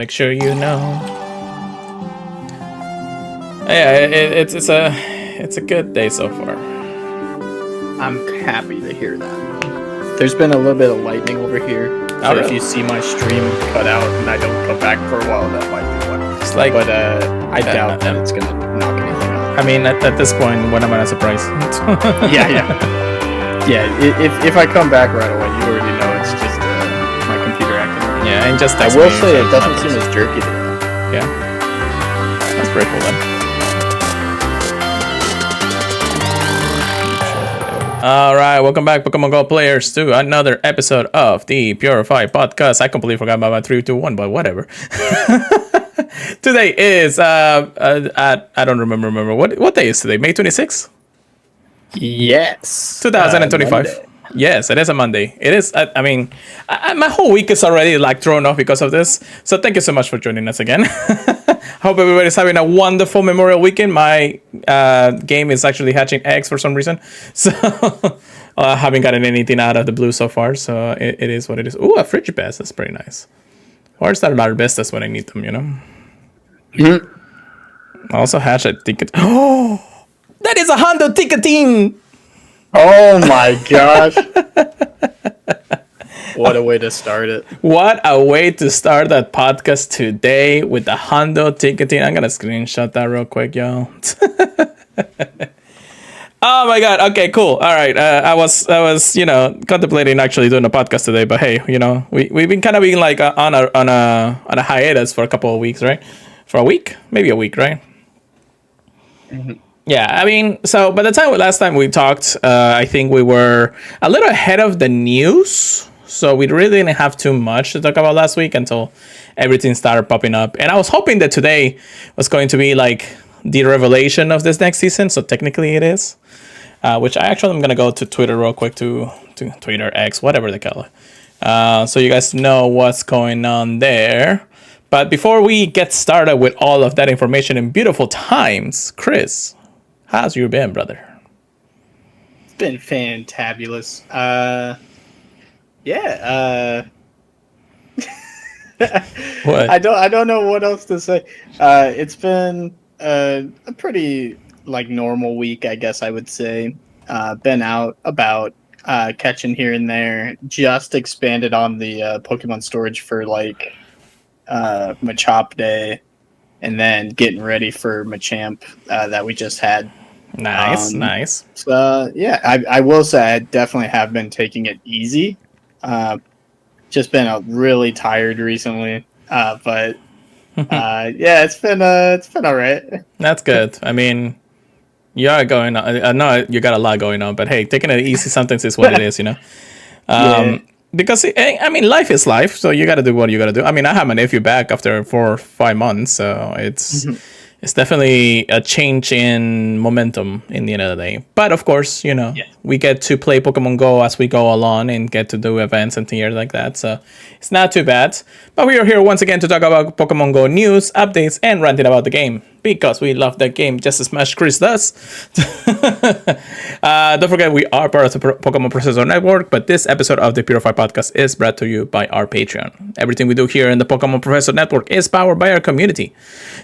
Make sure you know. Yeah, it's a good day so far. I'm happy to hear that. There's been a little bit of lightning over here, so if you see my stream cut out and I don't come back for a while, that might be why. It's like, but I doubt that it's gonna knock anything out. I mean, at this point, what am I surprised? Yeah. If I come back right away, you already know it's just my computer acting. Yeah, and just I will say it doesn't seem as jerky today. Yeah, that's pretty cool then. All right, welcome back, Pokemon GO players, to another episode of the Purified Podcast. I completely forgot about my 3, 2, 1, but whatever. Today is I don't remember what day is today. May 26th. Yes, 2025. Yes, it is a Monday. It is. I mean, my whole week is already like thrown off because of this. So thank you so much for joining us again. Hope everybody's having a wonderful Memorial Weekend. My game is actually hatching eggs for some reason, so I haven't gotten anything out of the blue so far. So it is what it is. Ooh, a Frigibass. That's pretty nice. Where's that Arbestas when I need them? You know. Mm-hmm. I also hatch a ticket. Oh, that is a Hondo ticketing. Oh my gosh. What a way to start it. What a way to start that podcast today with the Hondo ticketing. I'm going to screenshot that real quick, y'all. Oh my God. Okay, cool. All right. I was, contemplating actually doing a podcast today, but hey, we've been kind of being like on a hiatus for a couple of weeks, right? For a week, maybe a week, right? Mm-hmm. Yeah, I mean, so by the time last time we talked, I think we were a little ahead of the news. So we really didn't have too much to talk about last week until everything started popping up. And I was hoping that today was going to be like the revelation of this next season. So technically it is, which I actually am going to go to Twitter real quick, to Twitter, X, whatever they call it. So you guys know what's going on there. But before we get started with all of that information in beautiful times, Chris, how's you been, brother? It's been fantabulous. What? I don't know what else to say. It's been a pretty like normal week, I guess I would say. Been out about catching here and there. Just expanded on the Pokemon storage for like Machop Day, and then getting ready for Machamp that we just had. Nice. So yeah, I will say I definitely have been taking it easy. Just been really tired recently, but yeah, it's been all right. That's good. I mean, you are going on. I know you got a lot going on, but hey, taking it easy sometimes is what it is, Yeah. Because I mean, life is life, so you got to do what you got to do. I mean, I have my nephew back after 4 or 5 months, so it's. Mm-hmm. It's definitely a change in momentum in the end of the day. But of course, we get to play Pokemon Go as we go along and get to do events and things like that. So it's not too bad. But we are here once again to talk about Pokemon Go news, updates, and ranting about the game. Because we love that game just as much Chris does. Don't forget, we are part of the Pokemon Processor Network, but this episode of the Purified Podcast is brought to you by our Patreon. Everything we do here in the Pokemon Professor Network is powered by our community.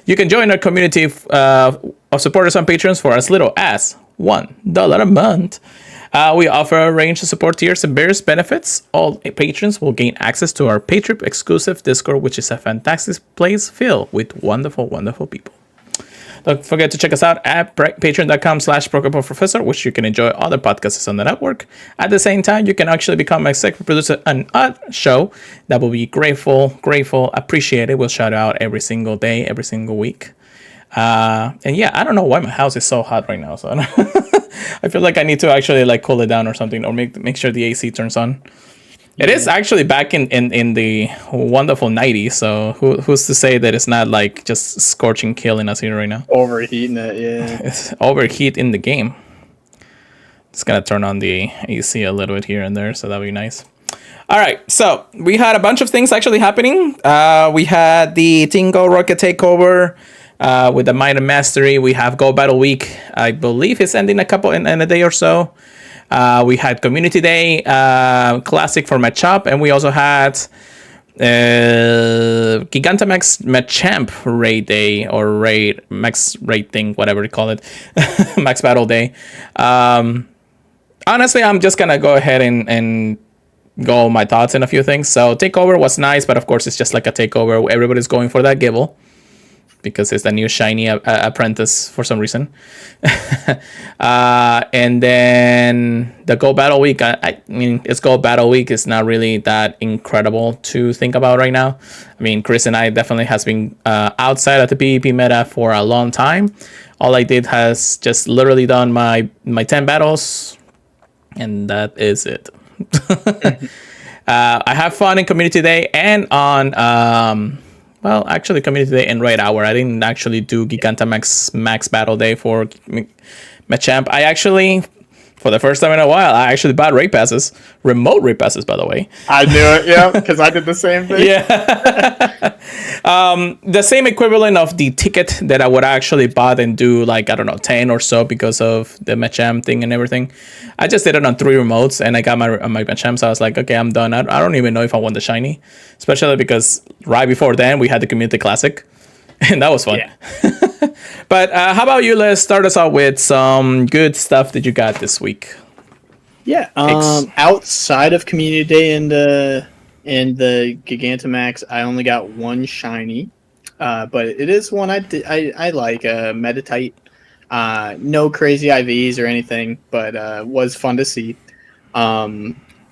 You can join our community of supporters and patrons for as little as $1 a month. We offer a range of support tiers and various benefits. All patrons will gain access to our Patreon exclusive Discord, which is a fantastic place filled with wonderful, wonderful people. Don't forget to check us out at patreon.com/PokemonProfessor, which you can enjoy other podcasts on the network. At the same time, you can actually become a executive producer on a show. That will be grateful, appreciated. We'll shout out every single day, every single week. And yeah, I don't know why my house is so hot right now. So I feel like I need to actually like cool it down or something, or make sure the AC turns on. It is actually back in the wonderful 90s, so who's to say that it's not like just scorching, killing us here right now? Overheating it, yeah. It's overheat in the game. Just gonna turn on the AC a little bit here and there, so that'll be nice. All right, so we had a bunch of things actually happening. We had the Tingo Rocket Takeover with the Might and Mastery. We have Go Battle Week. I believe it's ending in a day or so. We had Community Day Classic for Machop, and we also had Gigantamax Machamp raid day, or raid max raid thing, whatever you call it, max battle day. Honestly, I'm just gonna go ahead and go my thoughts in a few things. So takeover was nice, but of course it's just like a takeover. Everybody's going for that Gibble because it's the new shiny apprentice for some reason. And then the Go Battle Week. I mean, it's Go Battle Week. It's not really that incredible to think about right now. I mean, Chris and I definitely has been outside of the PvP meta for a long time. All I did has just literally done my 10 battles, and that is it. I have fun in Community Day and on actually Community Day and Raid Hour. I didn't actually do Gigantamax Max Battle Day for Machamp. I actually, for the first time in a while, I actually bought raid passes, remote raid passes, by the way. I knew it, yeah, because I did the same thing. Yeah. The same equivalent of the ticket that I would actually buy and do, like, I don't know, 10 or so because of the Machamp thing and everything. I just did it on 3 remotes and I got my Machamp, so I was like, okay, I'm done. I don't even know if I won the shiny, especially because right before then we had the Community Classic. And that was fun. Yeah. But how about you? Let's start us out with some good stuff that you got this week. Yeah. Outside of Community Day and the Gigantamax, I only got one shiny. But it is one I like. Meditite. No crazy IVs or anything, but was fun to see.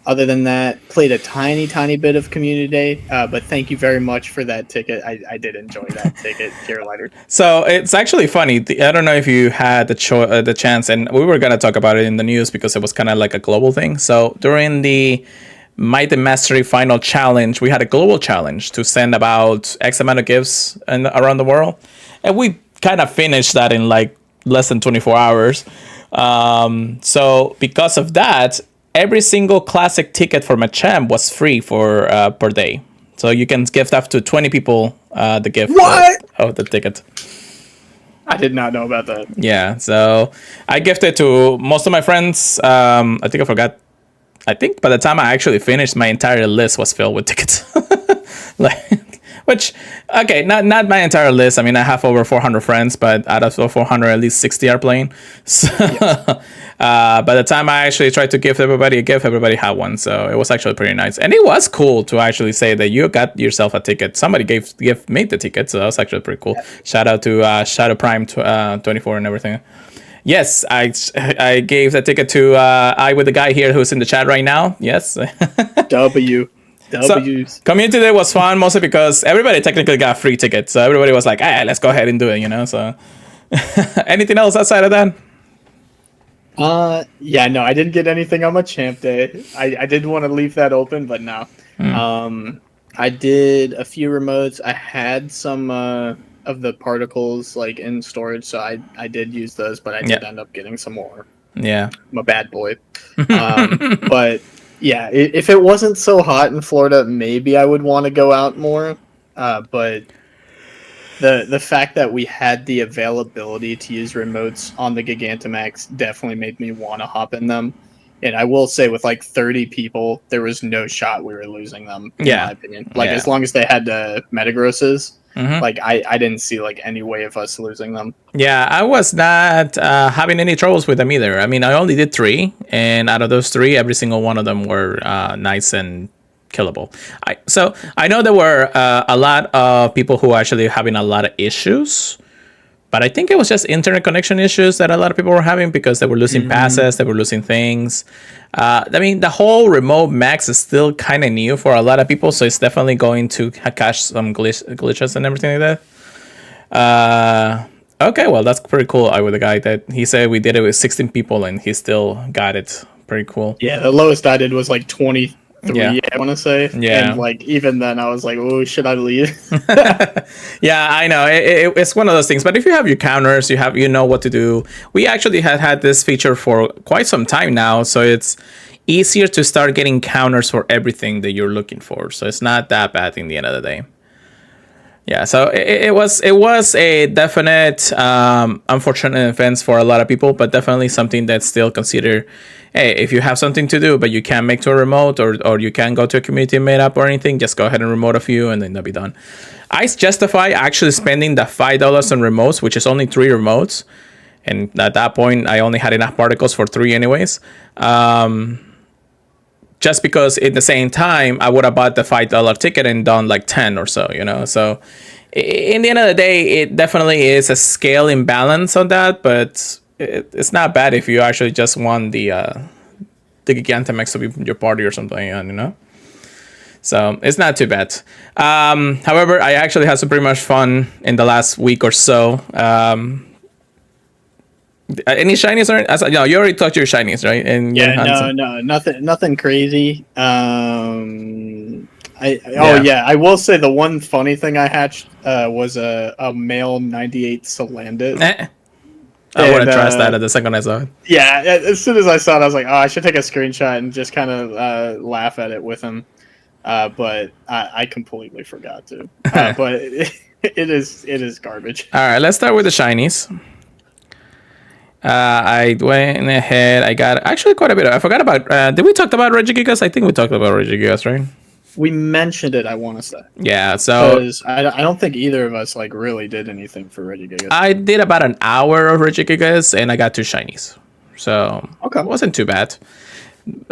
Other than that, played a tiny bit of Community Day, but thank you very much for that ticket. I did enjoy that ticket, Carolina. So it's actually funny. I don't know if you had the chance, and we were going to talk about it in the news because it was kind of like a global thing. So during the Might and Mastery Final Challenge, we had a global challenge to send about X amount of gifts around the world. And we kind of finished that in like less than 24 hours. So because of that, every single classic ticket for Machamp was free for per day. So you can gift up to 20 people the gift of the ticket. I did not know about that. Yeah, so I gifted to most of my friends. I think by the time I actually finished, my entire list was filled with tickets. Not my entire list. I mean, I have over 400 friends, but out of 400, at least 60 are playing. So, yes. By the time I actually tried to give everybody a gift, everybody had one. So it was actually pretty nice. And it was cool to actually say that you got yourself a ticket. Somebody made the ticket, so that was actually pretty cool. Yeah. Shout out to Shadow Prime 24 and everything. Yes, I gave the ticket to with the guy here who's in the chat right now. Yes. W. So, Community Day was fun, mostly because everybody technically got a free ticket. So everybody was like, let's go ahead and do it, So anything else outside of that? Yeah, no, I didn't get anything on my Champ Day. I did want to leave that open, but no. I did a few remotes. I had some of the particles like in storage, so I did use those, but I did end up getting some more. Yeah. I'm a bad boy. But yeah, if it wasn't so hot in Florida, maybe I would want to go out more. But the fact that we had the availability to use remotes on the Gigantamax definitely made me want to hop in them. And I will say, with like 30 people, there was no shot we were losing them, in my opinion. Like, as long as they had the Metagrosses, like, I didn't see, like, any way of us losing them. Yeah, I was not having any troubles with them either. I mean, I only did 3, and out of those 3, every single one of them were nice and killable. So I know there were a lot of people who were actually having a lot of issues, but I think it was just internet connection issues that a lot of people were having because they were losing passes, they were losing things. I mean, the whole remote max is still kind of new for a lot of people, so it's definitely going to catch some glitches and everything like that. Okay, well, that's pretty cool. I with the guy that he said we did it with 16 people and he still got it. Pretty cool. Yeah, the lowest I did was like 23, I want to say. Yeah. And like even then I was like, oh, should I leave? Yeah, I know. It's one of those things. But if you have your counters, you know what to do. We actually had this feature for quite some time now, so it's easier to start getting counters for everything that you're looking for. So it's not that bad in the end of the day. Yeah, so it was a definite unfortunate event for a lot of people, but definitely something that's still considered. Hey, if you have something to do but you can't make to a remote, or you can't go to a community meetup or anything, just go ahead and remote a few and then they'll be done. I justify actually spending the $5 on remotes, which is only 3 remotes, and at that point I only had enough particles for 3 anyways. Just because at the same time I would have bought the $5 ticket and done like 10 or so, So in the end of the day, it definitely is a scale imbalance on that, but it's not bad if you actually just want the Gigantamax to be your party or something, So it's not too bad. However, I actually had some pretty much fun in the last week or so. Any shinies? No, you already talked to your shinies, right? And no, nothing crazy. I will say the one funny thing I hatched was a male 98 Salandit. I wouldn't trust that at the second I saw it. Yeah, as soon as I saw it, I was like, oh, I should take a screenshot and just kind of laugh at it with him. But I completely forgot to. But it is garbage. All right, let's start with the shinies. I went ahead. I got actually quite a bit. I forgot about. Did we talk about Regigigas? I think we talked about Regigigas, right? We mentioned it. I want to say. Yeah. So because I don't think either of us really did anything for Regigigas. I did about an hour of Regigigas and I got 2 shinies. So okay, it wasn't too bad.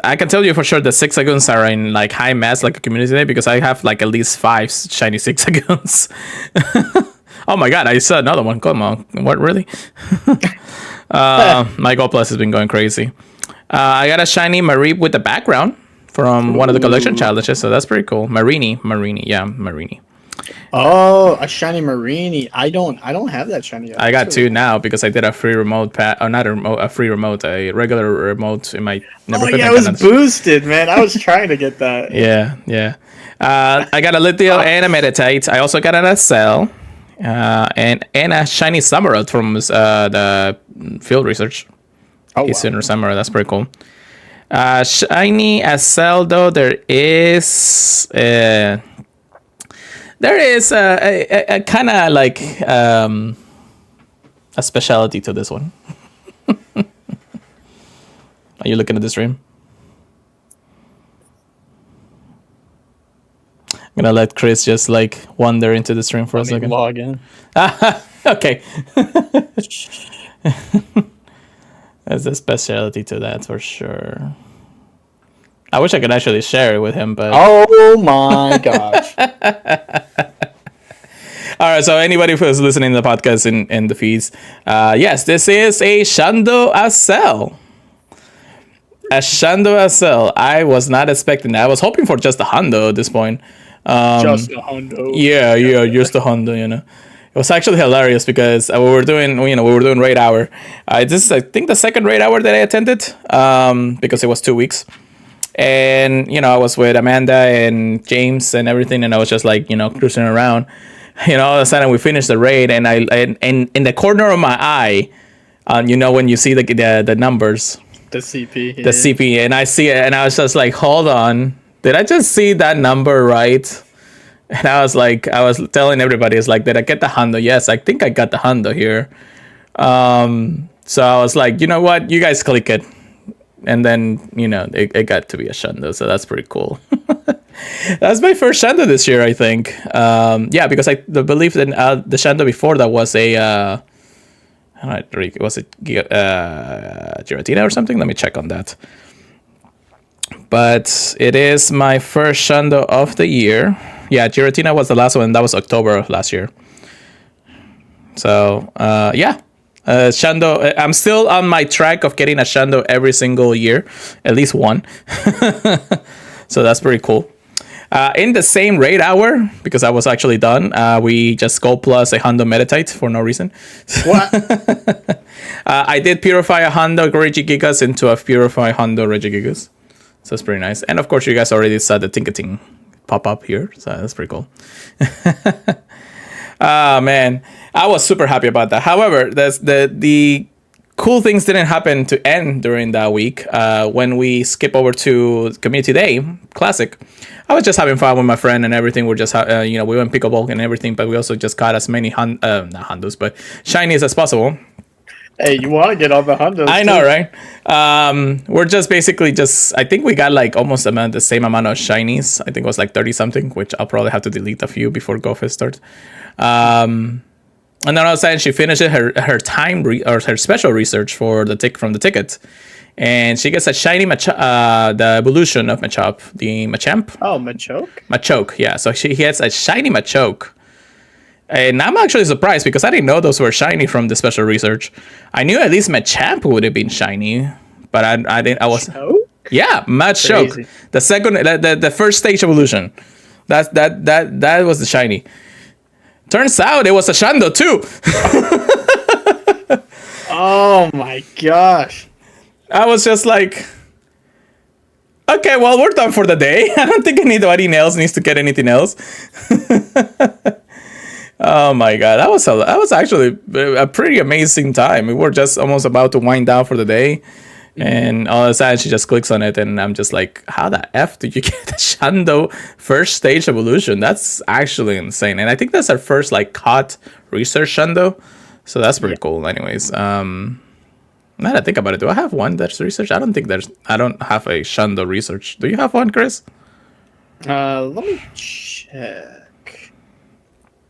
I can tell you for sure the Zigzagoons are in high mass like a community today because I have at least 5 shiny Zigzagoons. Oh my god! I saw another one. Come on! What really? My Gold Plus has been going crazy. I got a shiny Mareep with the background from one of the collection challenges, so that's pretty cool. Marini, yeah, Marini. Oh, a shiny Marini. I don't have that shiny yet. I got 2 now because I did a free remote not a remote, a free remote, a regular remote in my. It was boosted, man. I was trying to get that. Yeah. I got a Lithio and a Meditite. I also got an Accel. And a shiny Samurott from the field research. Oh, wow. Summer, that's pretty cool. Shiny Accel though, there is a kind of a specialty to this one. Are you looking at the stream? I'm gonna let Chris just wander into the stream for a second. Log in. Okay. There's a specialty to that for sure. I wish I could actually share it with him, but oh my gosh. All right, so anybody who's listening to the podcast in the feeds, yes, this is a Shando Accel. A Shando Accel. I was not expecting that. I was hoping for just a Hondo at this point. Just a Hondo. Yeah, just a Hondo, It was actually hilarious because we were doing raid hour. This is, I think, the second raid hour that I attended because it was 2 weeks. And, I was with Amanda and James and everything, and I was just cruising around. All of a sudden we finished the raid, and in the corner of my eye, when you see the numbers, the CP, CP, and I see it, and I was just like, hold on, did I just see that number right? And I was telling everybody, did I get the Hondo? Yes, I think I got the Hondo here. So I was like, you know what, you guys click it. And then, it got to be a Shando, so that's pretty cool. That's my first Shando this year, I think. Because I believe that the Shando before that was was it Giratina or something? Let me check on that. But it is my first Shando of the year. Yeah, Giratina was the last one. That was October of last year. So, Shando, I'm still on my track of getting a Shando every single year, at least one. So that's pretty cool. In the same raid hour, because I was actually done, we just go plus a Hondo Meditite for no reason. What? I did purify a Hondo Regigigas into a Purify Hondo Regigigas. So it's pretty nice. And of course, you guys already saw the Tinkating pop up here. So that's pretty cool. Man, I was super happy about that. However, the cool things didn't happen to end during that week. When we skip over to Community Day Classic, I was just having fun with my friend and everything. We're just, we went pickleball and everything, but we also just got as many not Hondos, but shinies as possible. Hey, you want to get all the Hondos? I know, right? We're just basically I think we got like almost the same amount of shinies. I think it was like 30 something, which I'll probably have to delete a few before GoFest starts. And then all of a sudden she finishes her her special research for from the ticket, and she gets a shiny the evolution of Machop, the Machamp. Oh, Machoke? Machoke, yeah. So she gets a shiny Machoke. And I'm actually surprised because I didn't know those were shiny from the special research. I knew at least Machamp would have been shiny, but I didn't. I was Machoke? Yeah, Machoke. The second, the first stage evolution. That was the shiny. Turns out it was a Shando too. Oh my gosh. I was just like, okay, well, we're done for the day. I don't think anybody else needs to get anything else. Oh my god, that was actually a pretty amazing time. We were just almost about to wind down for the day. And all of a sudden she just clicks on it and I'm just like, how the F did you get the Shando first stage evolution? That's actually insane. And I think that's our first like caught research Shando. So that's pretty cool anyways. Now that I think about it, do I have one that's research? I don't have a Shando research. Do you have one, Chris? Let me check.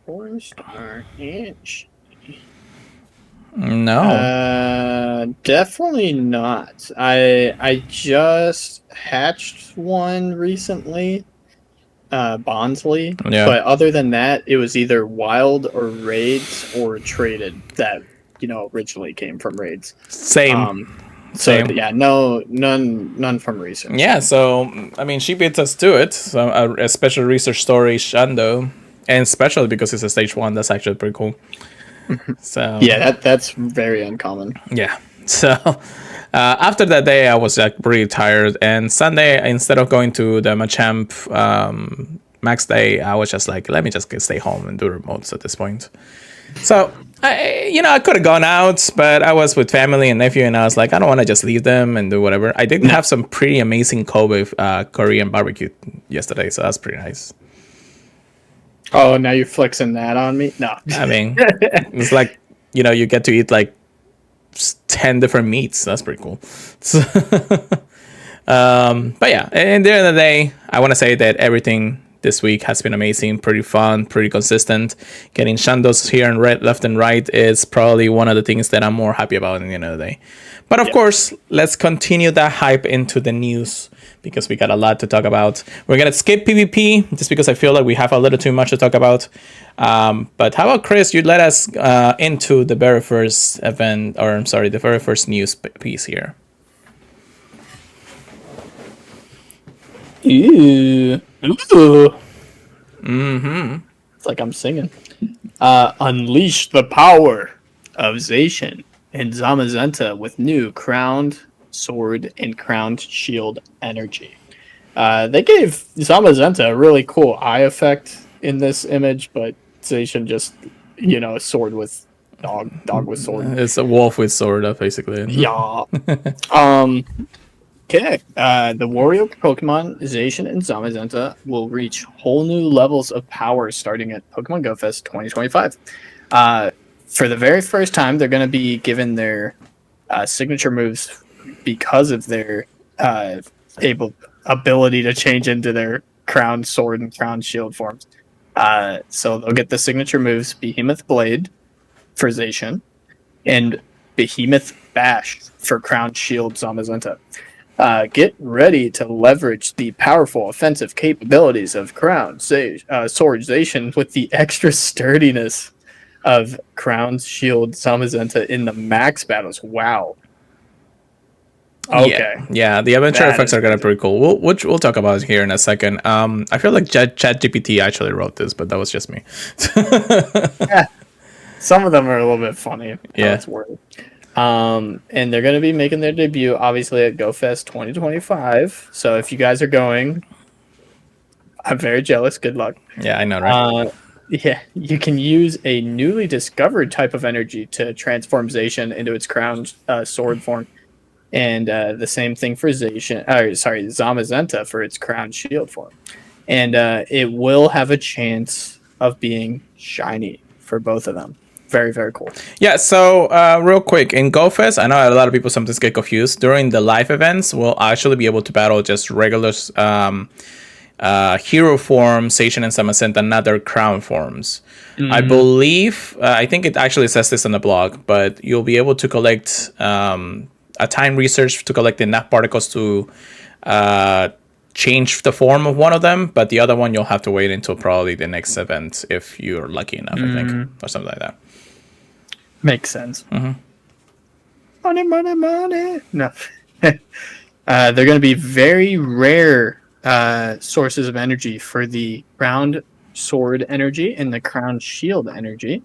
4-star inch. No. Definitely not. I just hatched one recently, Bondsley. Yeah. But other than that, it was either wild or raids or traded that originally came from raids. Same. So yeah, none from research. Yeah. So I mean, she beats us to it. So a special research story, Shando, and especially because it's a stage 1, that's actually pretty cool. So yeah, that's very uncommon. Yeah. So after that day, I was like pretty tired, and Sunday, instead of going to the Machamp max day, I was just like, let me just stay home and do remotes at this point. So I could have gone out, but I was with family and nephew, and I was like, I don't want to just leave them and do whatever. I did have some pretty amazing Kobe Korean barbecue yesterday, so that's pretty nice. Oh, now you're flexing that on me? No. I mean, it's like, you get to eat like 10 different meats. That's pretty cool. So, but yeah, at the end of the day, I want to say that everything this week has been amazing, pretty fun, pretty consistent. Getting Shandos here and left and right is probably one of the things that I'm more happy about at the end of the day. But of course, let's continue that hype into the news, because we got a lot to talk about. We're going to skip PvP just because I feel like we have a little too much to talk about. But how about, Chris, you let us into the very first event, or I'm sorry, the very first news piece here. Ew. Ooh. Mm-hmm. It's like I'm singing. Unleash the power of Zacian and Zamazenta with new crowned sword and crowned shield energy. They gave Zamazenta a really cool eye effect in this image, but Zacian just, a sword with dog with sword. It's a wolf with sword, basically. Yeah. Okay. The warrior Pokemon Zacian and Zamazenta will reach whole new levels of power starting at Pokémon GO Fest 2025. For the very first time, they're going to be given their signature moves because of their ability to change into their crowned sword and crowned shield forms. So they'll get the signature moves Behemoth Blade for Zacian and Behemoth Bash for crowned shield Zamazenta. Get ready to leverage the powerful offensive capabilities of crowned sword Zacian with the extra sturdiness of crowned shield Zamazenta in the max battles. Wow. Okay. Yeah, the adventure effects are gonna be pretty cool. We'll talk about it here in a second. I feel like ChatGPT actually wrote this, but that was just me. Yeah. Some of them are a little bit funny. Yeah. It's worded. And they're gonna be making their debut obviously at Go Fest 2025. So if you guys are going, I'm very jealous. Good luck. Yeah, I know, right? Yeah, you can use a newly discovered type of energy to transform Zacian into its crown sword form, and the same thing for Zamazenta for its crown shield form, and it will have a chance of being shiny for both of them. Very, very cool. Yeah, so real quick, in Go Fest, I know a lot of people sometimes get confused. During the live events, we'll actually be able to battle just regular hero forms, Zacian and Zamazenta, not their crown forms. I believe, I think it actually says this on the blog, but you'll be able to collect a time research to collect enough particles to change the form of one of them, but the other one you'll have to wait until probably the next event if you're lucky enough, I think, or something like that. Makes sense. Money, money, money. No. They're going to be very rare sources of energy for the crowned sword energy and the crowned shield energy.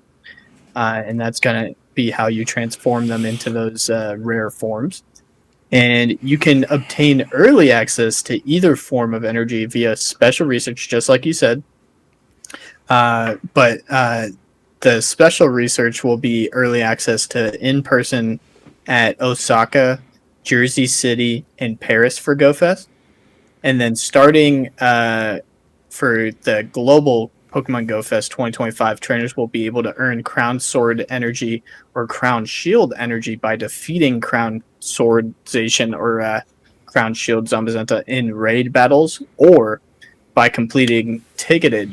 And that's going to be how you transform them into those rare forms. And you can obtain early access to either form of energy via special research, just like you said. But the special research will be early access to in-person at Osaka, Jersey City, and Paris for Go Fest. And then starting for the global Pokemon Go Fest 2025, trainers will be able to earn Crown Sword energy or Crown Shield energy by defeating Crown Sword Zacian or Crown Shield Zamazenta in raid battles, or by completing ticketed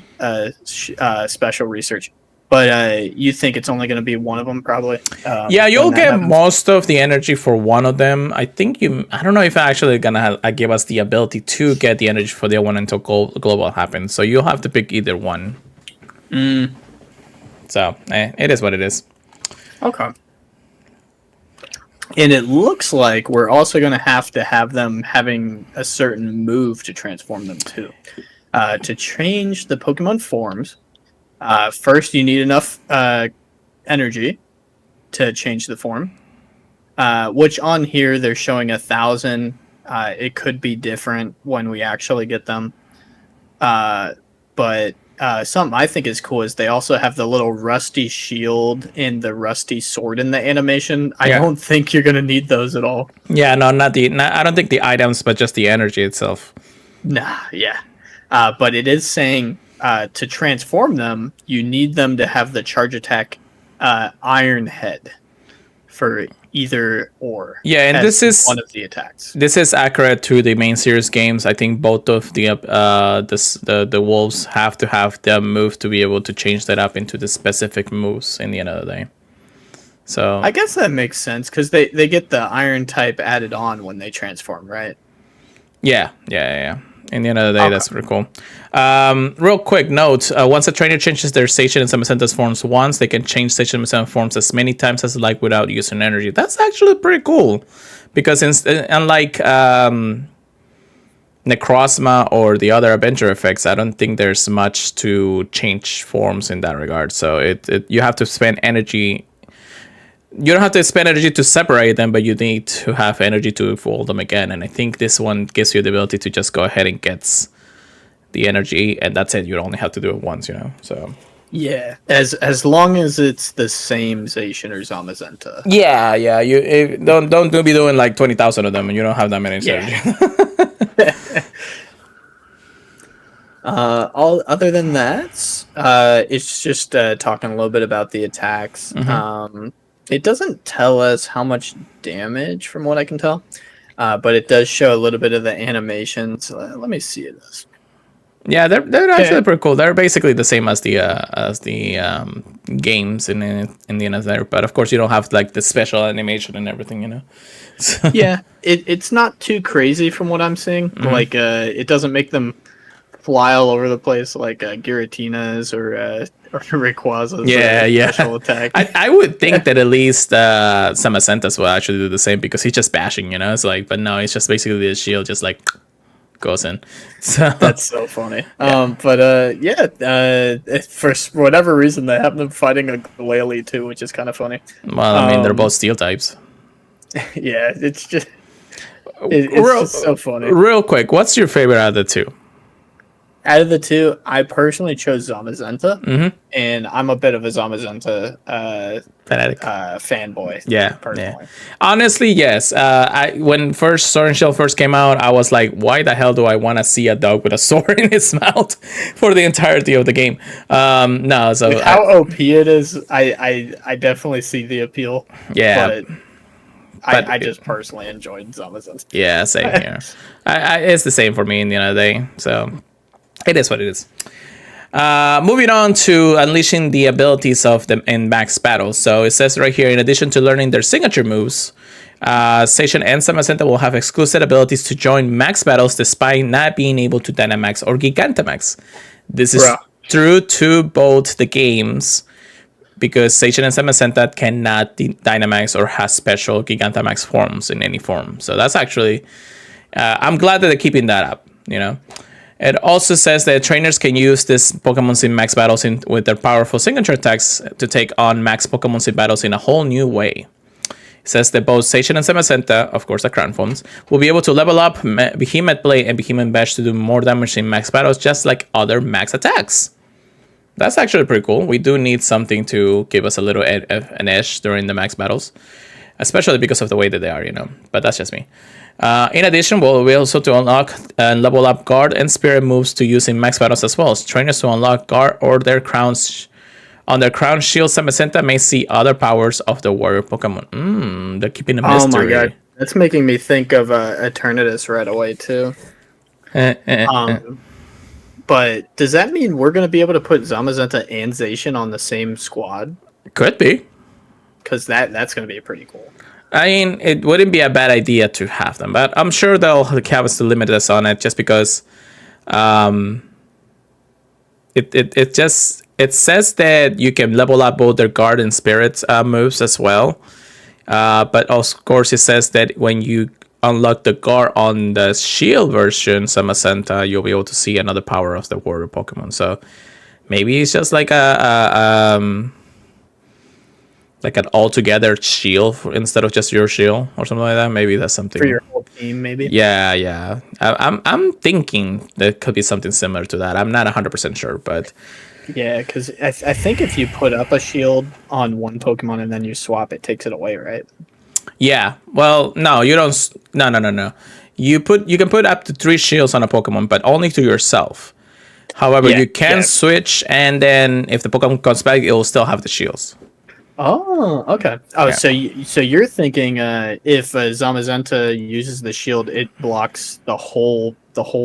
special research. But you think it's only going to be one of them, probably? Yeah, you'll get most of the energy for one of them. I think I don't know if actually going to give us the ability to get the energy for the other one until global happens. So you'll have to pick either one. So it is what it is. Okay. And it looks like we're also going to have them having a certain move to transform them too. To change the Pokemon forms, first you need enough energy to change the form. Which on here they're showing 1,000. It could be different when we actually get them. But something I think is cool is they also have the little rusty shield and the rusty sword in the animation. I don't think you're going to need those at all. Yeah, no, I don't think the items, but just the energy itself. Nah, yeah. But it is saying to transform them, you need them to have the charge attack Iron Head for either or. Yeah, and this is one of the attacks. This is accurate to the main series games. I think both of the wolves have to have the move to be able to change that up into the specific moves in the end of the day. So I guess that makes sense because they get the iron type added on when they transform, right? Yeah. In the end of the day, that's pretty cool. Real quick note: once a trainer changes their Zacian and Zamazenta's forms once, they can change Zacian and Zamazenta forms as many times as they like without using energy. That's actually pretty cool, because unlike Necrozma or the other Avenger effects, I don't think there's much to change forms in that regard. So you have to spend energy. You don't have to spend energy to separate them, but you need to have energy to fold them again. And I think this one gives you the ability to just go ahead and get the energy, and that's it. You only have to do it once, So yeah, as long as it's the same Zacian or Zamazenta. Yeah. You don't be doing like 20,000 of them, and you don't have that many energy. All other than that, it's just talking a little bit about the attacks. It doesn't tell us how much damage, from what I can tell, but it does show a little bit of the animations. Let me see this. Yeah, they're actually pretty cool. They're basically the same as the games in the end of there, but of course you don't have like the special animation and everything, So. Yeah, it's not too crazy from what I'm seeing. Like it doesn't make them fly all over the place like Giratina's or Rayquaza's special attack. I would think that at least Zamazenta's will actually do the same, because he's just bashing, It's like, but no, it's just basically the shield just like goes in. So that's so funny. For whatever reason they have them fighting a Glalie too, which is kind of funny. Well, I mean, they're both steel types. Yeah, it's just so funny. Real quick, what's your favorite out of the two? out of the two, I personally chose Zamazenta, and I'm a bit of a Zamazenta Fanatic. Fanboy. Yeah, personally. Honestly, yes. When Sword and Shield first came out, I was like, why the hell do I want to see a dog with a sword in its mouth for the entirety of the game? No, so with how OP it is, I definitely see the appeal. Yeah. But I just personally enjoyed Zamazenta. Yeah, same here. It's the same for me in the end of the day. So it is what it is. Moving on to unleashing the abilities of them in max battles. So it says right here, in addition to learning their signature moves, Zacian and Zamazenta will have exclusive abilities to join max battles despite not being able to Dynamax or Gigantamax. This is true to both the games, because Zacian and Zamazenta cannot Dynamax or has special Gigantamax forms in any form. So that's actually, I'm glad that they're keeping that up, you know. It also says that trainers can use this Pokemon in max battles with their powerful signature attacks to take on max Pokemon in battles in a whole new way. It says that both Zacian and Zamazenta, of course the crown forms, will be able to level up Behemoth Blade and Behemoth Bash to do more damage in max battles, just like other max attacks. That's actually pretty cool. We do need something to give us a little an edge during the max battles, especially because of the way that they are, you know. But that's just me. In addition, we'll be also to unlock and level up Guard and Spirit moves to use in max battles as well. As trainers to unlock Guard or their crowns on their crown shield, Zamazenta may see other powers of the warrior Pokemon. They're keeping a mystery. Oh my god, that's making me think of Eternatus right away too. But does that mean we're going to be able to put Zamazenta and Zacian on the same squad? Could be. Because that's going to be pretty cool. I mean, it wouldn't be a bad idea to have them, but I'm sure they'll have us to limit us on it just because it says that you can level up both their Guard and Spirit moves as well. But of course, it says that when you unlock the Guard on the Shield version, Zamazenta, you'll be able to see another power of the warrior Pokemon. So maybe it's just like an all-together shield instead of just your shield or something like that. Maybe that's something for your whole team. Maybe. Yeah. I'm thinking there could be something similar to that. I'm not 100% sure, but yeah, because I think if you put up a shield on one Pokemon and then you swap, it takes it away, right? Yeah. Well, no, you don't. No. You can put up to 3 shields on a Pokemon, but only to yourself. However, you can switch, and then if the Pokemon comes back, it will still have the shields. Oh, okay. Oh, yeah. So you're thinking if Zamazenta uses the shield, it blocks the whole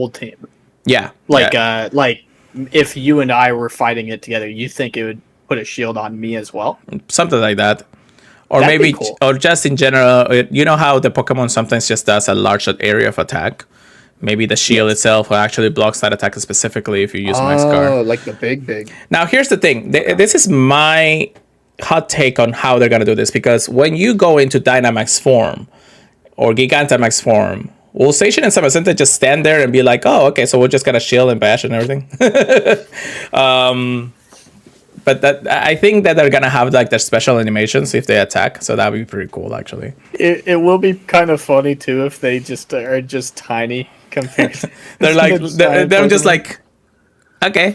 team. Yeah. Like if you and I were fighting it together, you think it would put a shield on me as well? Something like that. Or that'd maybe, cool. Or just in general, you know how the Pokemon sometimes just does a large area of attack? Maybe the shield itself actually blocks that attack specifically if you use Max Guard. Oh, like the big. Now, here's the thing. This is my hot take on how they're going to do this, because when you go into Dynamax form or Gigantamax form, will Zacian and Zamazenta just stand there and be like, oh, okay, so we're just going to shield and bash and everything? But that I think that they're going to have like their special animations if they attack, so that would be pretty cool, actually. It will be kind of funny, too, if they just are just tiny compared to... They're like, they're just like, okay.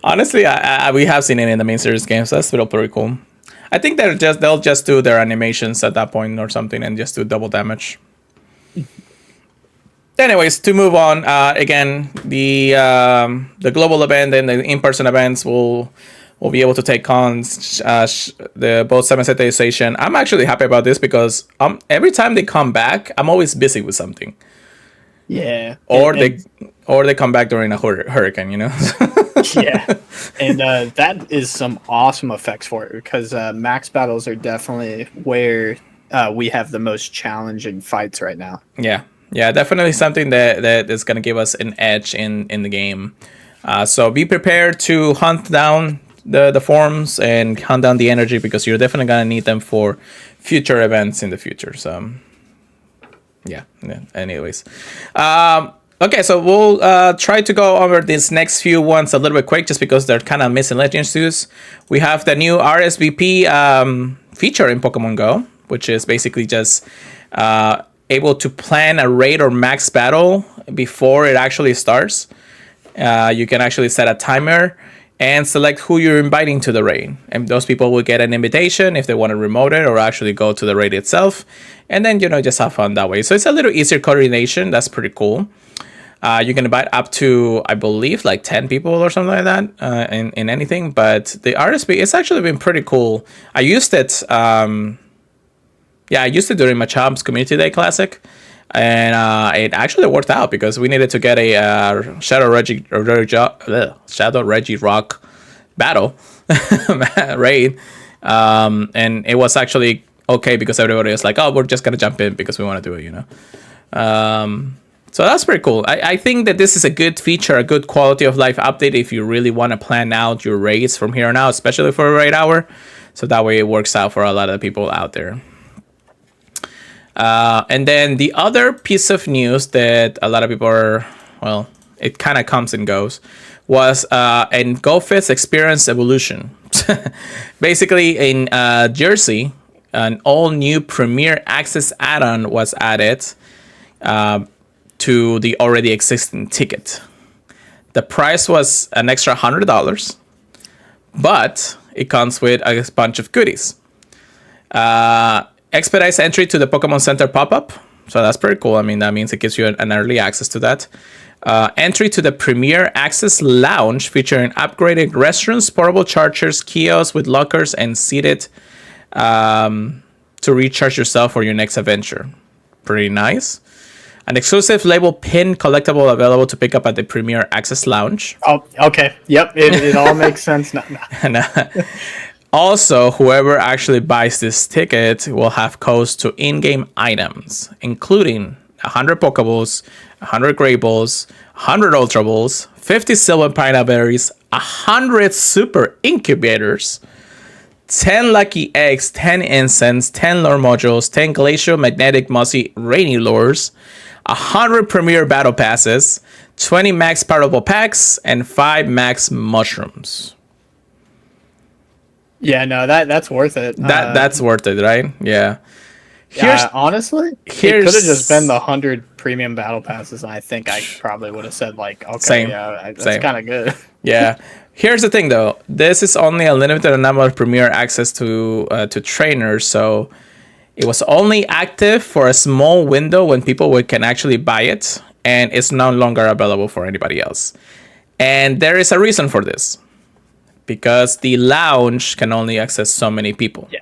Honestly, we have seen it in the main series games. So that's still pretty cool. I think they'll just do their animations at that point or something and just do double damage. Anyways, to move on, again, the global event and the in-person events will be able to take on the both Zamazenta and Zacian. I'm actually happy about this because every time they come back, I'm always busy with something. Yeah. Or they come back during a hurricane, you know. Yeah, and that is some awesome effects for it, because max battles are definitely where we have the most challenging fights right now. Yeah, definitely something that is going to give us an edge in the game. So be prepared to hunt down the forms and hunt down the energy, because you're definitely going to need them for future events in the future. So yeah. Anyways. Okay, so we'll try to go over these next few ones a little bit quick, just because they're kind of miscellaneous news. We have the new RSVP feature in Pokemon Go, which is basically just able to plan a raid or max battle before it actually starts. You can actually set a timer and select who you're inviting to the raid. And those people will get an invitation if they want to remote it or actually go to the raid itself. And then, just have fun that way. So it's a little easier coordination. That's pretty cool. You can invite up to, I believe, like 10 people or something like that in anything. But the RSVP, it's actually been pretty cool. I used it. I used it during my Chomp's Community Day Classic. And it actually worked out because we needed to get a Shadow Reggie Rock battle raid. And it was actually okay because everybody was like, oh, we're just going to jump in because we want to do it, So that's pretty cool. I think that this is a good feature, a good quality of life update if you really want to plan out your raids from here on out, especially for a raid hour. So that way it works out for a lot of the people out there. And then the other piece of news that a lot of people it kind of comes and goes, was in Go Fest Experience Evolution. Basically, in Jersey, an all-new Premier Access add-on was added to the already existing ticket. The price was an extra $100, but it comes with a bunch of goodies. Expedites entry to the Pokemon Center pop-up. So that's pretty cool. I mean, that means it gives you an early access to that. Entry to the Premier Access Lounge featuring upgraded restrooms, portable chargers, kiosks with lockers, and seated to recharge yourself for your next adventure. Pretty nice. An exclusive label pin collectible available to pick up at the Premier Access Lounge. Oh, okay. Yep, it all makes sense now. Also, whoever actually buys this ticket will have codes to in-game items, including 100 Pokeballs, 100 Great Balls, 100 Ultra Balls, 50 Silver Pineapple Berries, 100 Super Incubators, 10 Lucky Eggs, 10 Incense, 10 Lore Modules, 10 Glacial Magnetic Mossy Rainy Lures, 100 Premier Battle Passes, 20 Max Powerball Packs, and 5 Max Mushrooms. Yeah, no, that's worth it. That's worth it, right? Yeah. Honestly, it could have just been the 100 premium battle passes, and I think I probably would have said like, okay, same. That's kind of good. Yeah. Here's the thing, though. This is only a limited number of Premier access to trainers, so it was only active for a small window when people can actually buy it, and it's no longer available for anybody else. And there is a reason for this. Because the lounge can only access so many people. Yeah.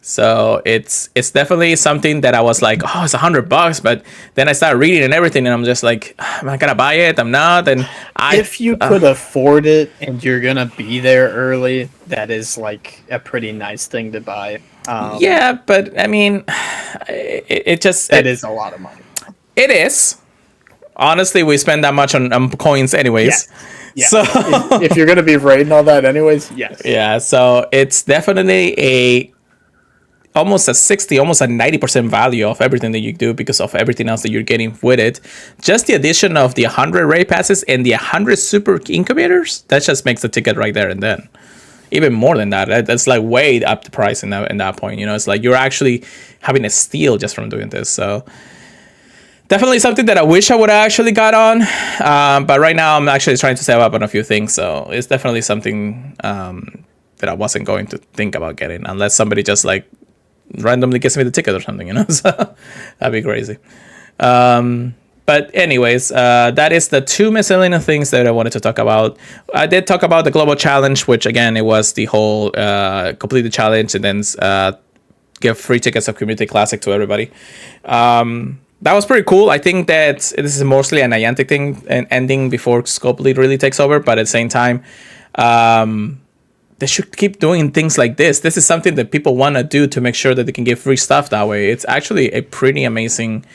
So it's definitely something that I was like, oh, it's $100, but then I started reading and everything, and I'm just like, am I gonna buy it? I'm not. And if you could afford it and you're gonna be there early, that is like a pretty nice thing to buy. Yeah, but I mean, it is a lot of money. It is. Honestly, we spend that much on coins anyways. Yeah. So if you're gonna be raiding all that anyways, yes. Yeah, so it's definitely almost a 90% value of everything that you do because of everything else that you're getting with it. Just the addition of the 100 raid passes and the 100 super incubators, that just makes the ticket right there and then. Even more than that, that's like way up the price in that point. It's like you're actually having a steal just from doing this. So definitely something that I wish I would have actually got on. But right now I'm actually trying to save up on a few things. So it's definitely something that I wasn't going to think about getting unless somebody just like randomly gives me the ticket or something, So that'd be crazy. But anyways, that is the two miscellaneous things that I wanted to talk about. I did talk about the global challenge, which again, it was the whole complete the challenge and then give free tickets of Community Classic to everybody. That was pretty cool. I think that this is mostly a Niantic thing and ending before Scope Lead really takes over. But at the same time, they should keep doing things like this. This is something that people want to do to make sure that they can get free stuff that way. It's actually a pretty amazing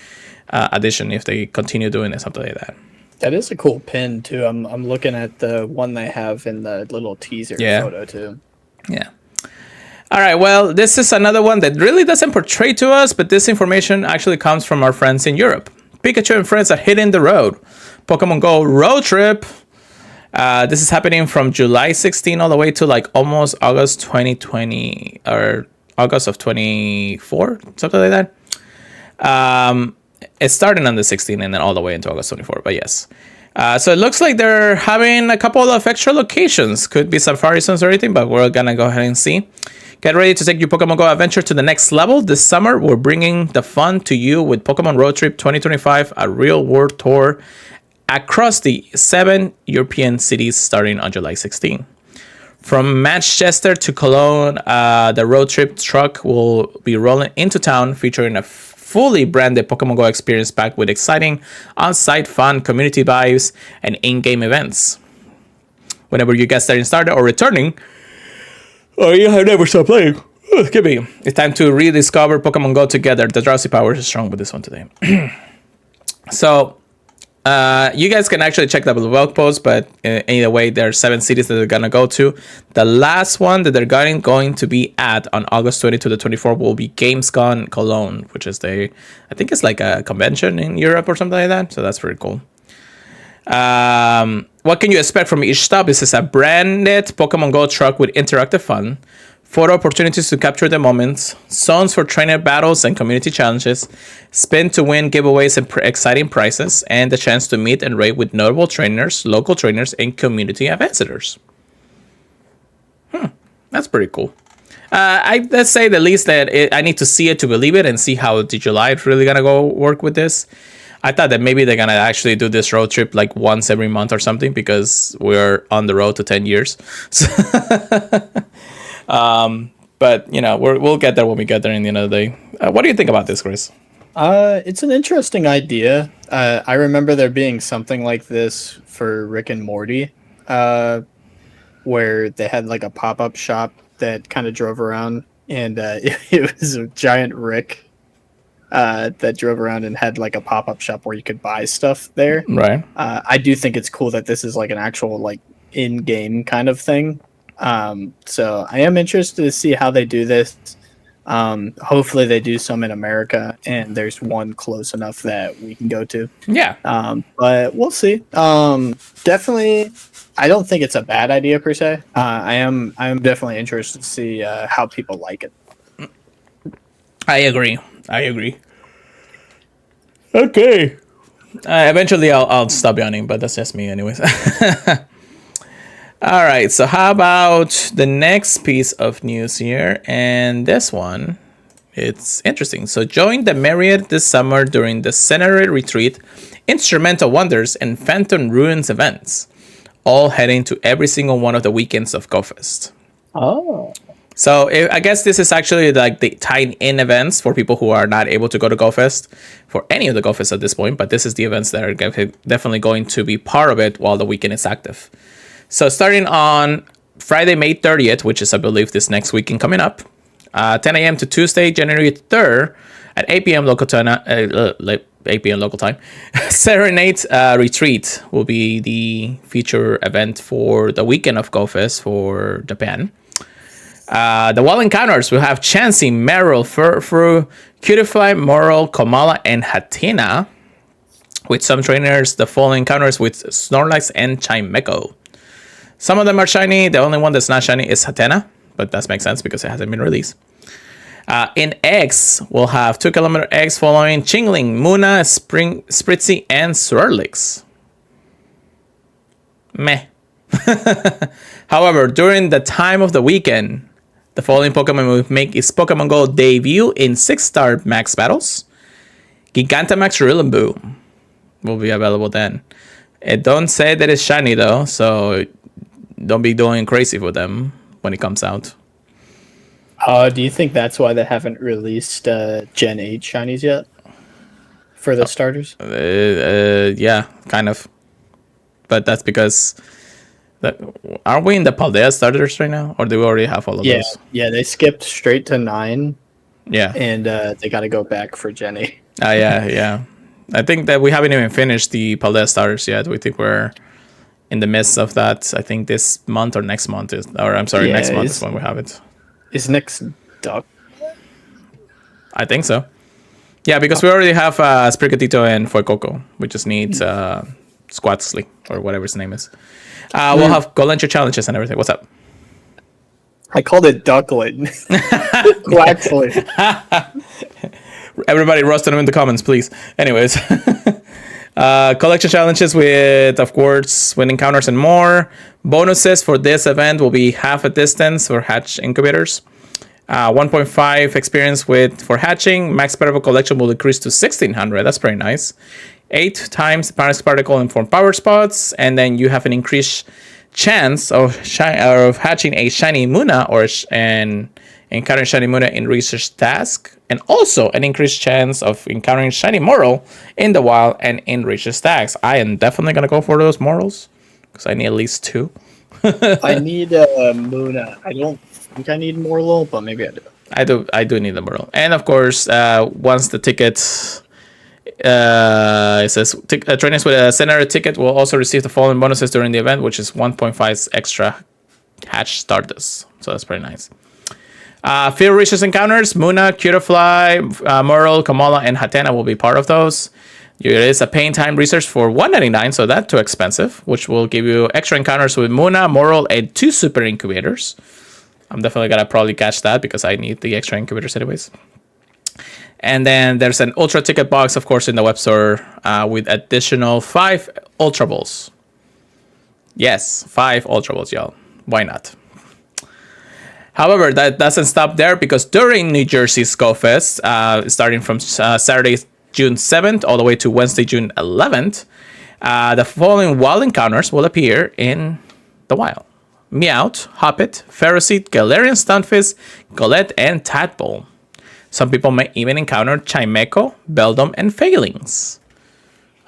addition if they continue doing something like that. That is a cool pin too. I'm looking at the one they have in the little teaser photo too. Yeah. All right, well, this is another one that really doesn't portray to us, but this information actually comes from our friends in Europe. Pikachu and friends are hitting the road. Pokemon GO road trip. This is happening from July 16 all the way to like almost August 2020 or August of 24, something like that. It's starting on the 16th and then all the way into August 24th. But yes. So it looks like they're having a couple of extra locations. Could be Safari Zones or anything, but we're going to go ahead and see. Get ready to take your Pokemon Go adventure to the next level. This summer, we're bringing the fun to you with Pokemon Road Trip 2025, a real-world tour across the 7 European cities starting on July 16. From Manchester to Cologne, the road trip truck will be rolling into town, featuring a fully branded Pokemon Go experience packed with exciting on-site fun, community vibes, and in-game events. Whenever you get started or returning, or you have never stopped playing, it's time to rediscover Pokemon Go together. The drowsy power is strong with this one today. So, you guys can actually check that blog post, but either way, there are 7 cities that they're gonna go to. The last one that they're going to be at on August 20 to the 24th will be Gamescom Cologne, which is I think it's like a convention in Europe or something like that. So that's pretty cool. What can you expect from each stop? This is a branded Pokemon Go truck with interactive fun, photo opportunities to capture the moments, zones for trainer battles and community challenges, spin to win giveaways and exciting prizes, and the chance to meet and rate with notable trainers, local trainers, and community ambassadors. That's pretty cool. Let's say the least that I need to see it to believe it and see how the July is really gonna go work with this. I thought that maybe they're gonna actually do this road trip like once every month or something because we're on the road to 10 years. So but we'll get there when we get there in the end of the day. What do you think about this, Chris? It's an interesting idea. I remember there being something like this for Rick and Morty, where they had like a pop-up shop that kind of drove around, and it was a giant Rick that drove around and had like a pop-up shop where you could buy stuff there. Right. I do think it's cool that this is like an actual like in-game kind of thing. So I am interested to see how they do this. Hopefully they do some in America and there's one close enough that we can go to. Yeah. But we'll see. Definitely, I don't think it's a bad idea per se. I am definitely interested to see how people like it. I agree. Okay. Eventually I'll stop yawning, but that's just me anyways. All right, so how about the next piece of news here? And this one, it's interesting. So join the Marriott this summer during the Centenary Retreat, Instrumental Wonders, and Phantom Ruins events, all heading to every single one of the weekends of Go Fest. Oh. So I guess this is actually like the tied-in events for people who are not able to go to Go Fest for any of the Go Fest at this point, but this is the events that are definitely going to be part of it while the weekend is active. So starting on Friday, May 30th, which is, I believe, this next weekend coming up, 10 a.m. to Tuesday, January 3rd at 8 p.m. local time, 8 p.m. local time, Serenade Retreat will be the feature event for the weekend of Go Fest for Japan. The Wall Encounters will have Chansey, Meryl, Furfru, Cutiefly, Moral, Komala, and Hatina. With some trainers, the Fall Encounters with Snorlax and Chimecho. Some of them are shiny. The only one that's not shiny is Hatena, but that makes sense because it hasn't been released. In X, we'll have 2 kilometer X following Chingling, Muna, Spritzy, and Swirlix. Meh. However, during the time of the weekend, the following Pokemon will make its Pokemon Go debut in 6-star max battles. Gigantamax Rillaboom will be available then. It don't say that it's shiny though, so don't be doing crazy for them when it comes out. Do you think that's why they haven't released Gen 8 shinies yet? For the starters? Yeah, kind of. But that's because... Aren't we in the Paldea starters right now? Or do we already have all of those? Yeah, they skipped straight to 9. Yeah. And they got to go back for Gen 8. Yeah. I think that we haven't even finished the Paldea starters yet. We think we're in the midst of that. I think this month or next month next month is when we have it. Is next Duck? I think so. Yeah, because we already have Sprigatito and Fuecoco. We just need Squatsley or whatever his name is. We'll have Golenture challenges and everything. What's up? I called it Duckling. Quaxley. Everybody roast them in the comments, please. Anyways. Collection challenges with, of course, win encounters and more. Bonuses for this event will be half a distance for hatch incubators. 1.5 experience for hatching. Max particle collection will increase to 1600. That's pretty nice. 8 times Paris particle informed power spots. And then you have an increased chance of hatching a shiny Muna and encountering shiny Muna in research task. And also an increased chance of encountering shiny Moral in the wild and in research tasks. I am definitely going to go for those Morals because I need at least 2. I need Muna. I don't think I need Moral, but maybe I do. I do need the Moral. And of course, once the tickets... it says trainers with a Senator ticket will also receive the following bonuses during the event, which is 1.5 extra hatch Stardust. So that's pretty nice. Field research encounters, Muna, Cutterfly, Moral, Kamala, and Hatena will be part of those. There is a paying time research for $1.99, so that's too expensive, which will give you extra encounters with Muna, Moral, and 2 super incubators. I'm definitely gonna probably catch that because I need the extra incubators anyways. And then there's an Ultra ticket box, of course, in the web store with additional 5 Ultra Balls. Yes, 5 Ultra Balls, y'all. Why not? However, that doesn't stop there because during New Jersey's Go Fest, starting from Saturday, June 7th, all the way to Wednesday, June 11th, the following wild encounters will appear in the wild. Meowth, Hoppet, Ferroseed, Galarian Stunfisk, Golett, and Tadpole. Some people may even encounter Chimecho, Beldum, and Failings.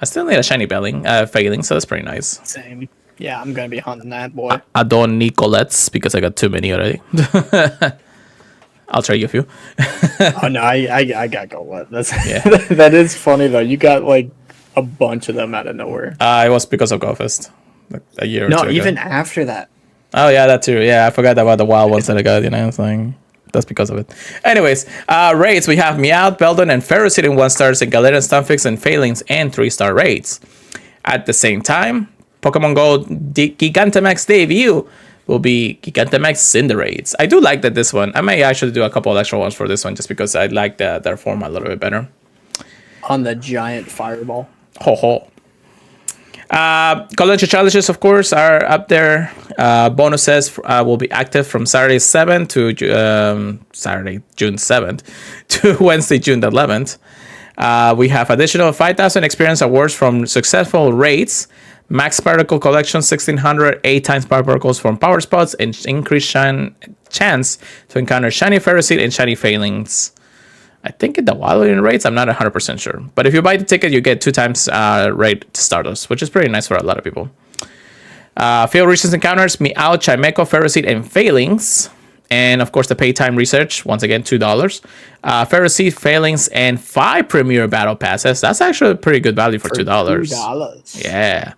I still need a shiny Failing, so that's pretty nice. Same. Yeah, I'm going to be hunting that boy. I don't need Colettes because I got too many already. I'll trade you a few. Oh, no, I got Golett. That is funny, though. You got, like, a bunch of them out of nowhere. It was because of Go Fest. Like a year or two ago. No, even after that. Oh, yeah, that too. Yeah, I forgot about the wild ones that I got, It's like... That's because of it. Anyways, raids. We have Meowth, Beldum, and Ferroseed in 1-stars, and Galarian Stunfisk and Failings and 3-star raids. At the same time, Pokemon GO Gigantamax debut will be Gigantamax Cinderace. I do like that this one. I may actually do a couple of extra ones for this one just because I like their form a little bit better. On the giant fireball. Ho ho. Collection challenges, of course, are up there. Bonuses will be active from Saturday 7th to Saturday, June 7th to Wednesday, June 11th. We have additional 5,000 experience awards from successful raids. Max particle collection 1600, 8 times power particles from power spots, and increased chance to encounter shiny Ferroseed and shiny Failings. I think in the wild in raids, I'm not 100% sure. But if you buy the ticket, you get 2 times raid Stardust, which is pretty nice for a lot of people. Field research encounters, Meowth, Chimecho, Ferroseed, and Failings. And of course, the pay time research, once again, $2. Ferroseed, Failings, and 5 Premier Battle Passes. That's actually a pretty good value for $2. $2. Yeah,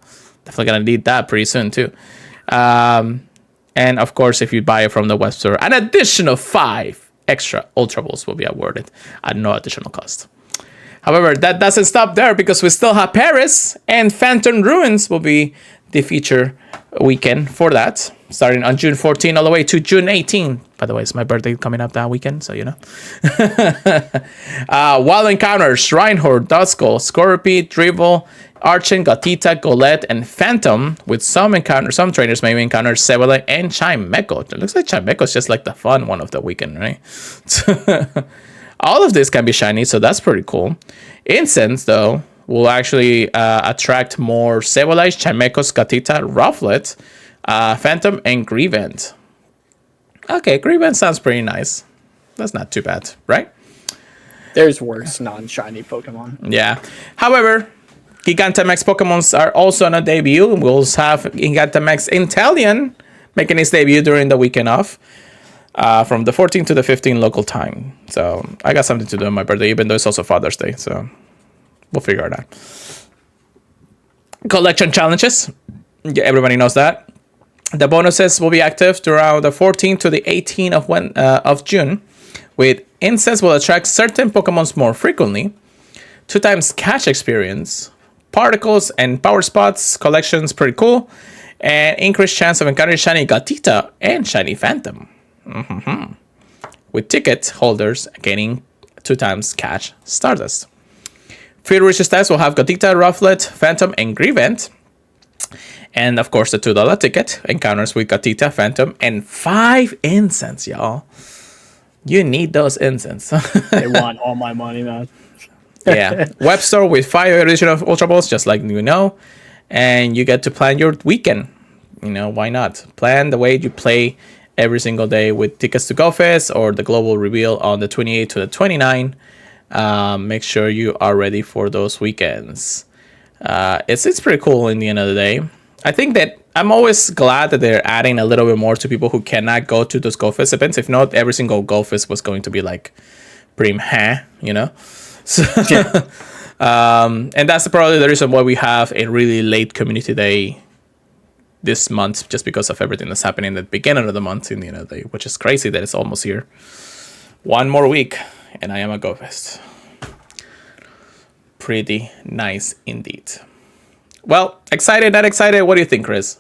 definitely gonna need that pretty soon too. And of course, if you buy it from the web store, an additional 5 extra Ultra Balls will be awarded at no additional cost. However, that doesn't stop there because we still have Paris, and Phantom Ruins will be the feature weekend for that, starting on June 14 all the way to June 18. By the way, it's my birthday coming up that weekend, so you know. Wild Encounters, Reinhardt, Duskull, Scorpy, Dribble, Archon, Gothita, Golett, and Phantom. With some trainers may encounter Sableye and Chimecho. It looks like Chimecho is just like the fun one of the weekend, right? All of this can be shiny, so that's pretty cool. Incense, though, will actually attract more Sableye, Chimechos, Gothita, Rufflet, Phantom, and Grievent. Okay, Grievent sounds pretty nice. That's not too bad, right? There's worse non-shiny Pokemon. Yeah. However, Gigantamax Pokemons are also on a debut. We'll have Gigantamax Inteleon making his debut during the weekend off from the 14th to the 15th local time. So I got something to do on my birthday, even though it's also Father's Day. So we'll figure it out. Collection challenges. Yeah, everybody knows that. The bonuses will be active throughout the 14th to the 18th of June. With Incense will attract certain Pokemons more frequently. 2 times catch experience. Particles and power spots collections pretty cool, and increased chance of encountering shiny Gothita and shiny Phantom. With ticket holders gaining 2 times cash Stardust. Free resistance will have Gotita, Rufflet, Phantom, and Grievent. And of course, the $2 ticket encounters with Gotita, Phantom, and 5 incense, y'all. You need those incense. They want all my money, man. Yeah. Web store with 5 additional Ultra Balls, just like you know. And you get to plan your weekend. You know, why not? Plan the way you play every single day with tickets to GoFest or the global reveal on the 28th to the 29th. Make sure you are ready for those weekends. It's pretty cool in the end of the day. I think that I'm always glad that they're adding a little bit more to people who cannot go to those GoFest events. If not, every single GoFest was going to be like pretty meh, you know? So, and that's probably the reason why we have a really late community day this month, just because of everything that's happening at the beginning of the month in the end of the day, which is crazy that it's almost here. 1 more week, and I am at GoFest. Pretty nice indeed. Well, excited, not excited? What do you think, Chris?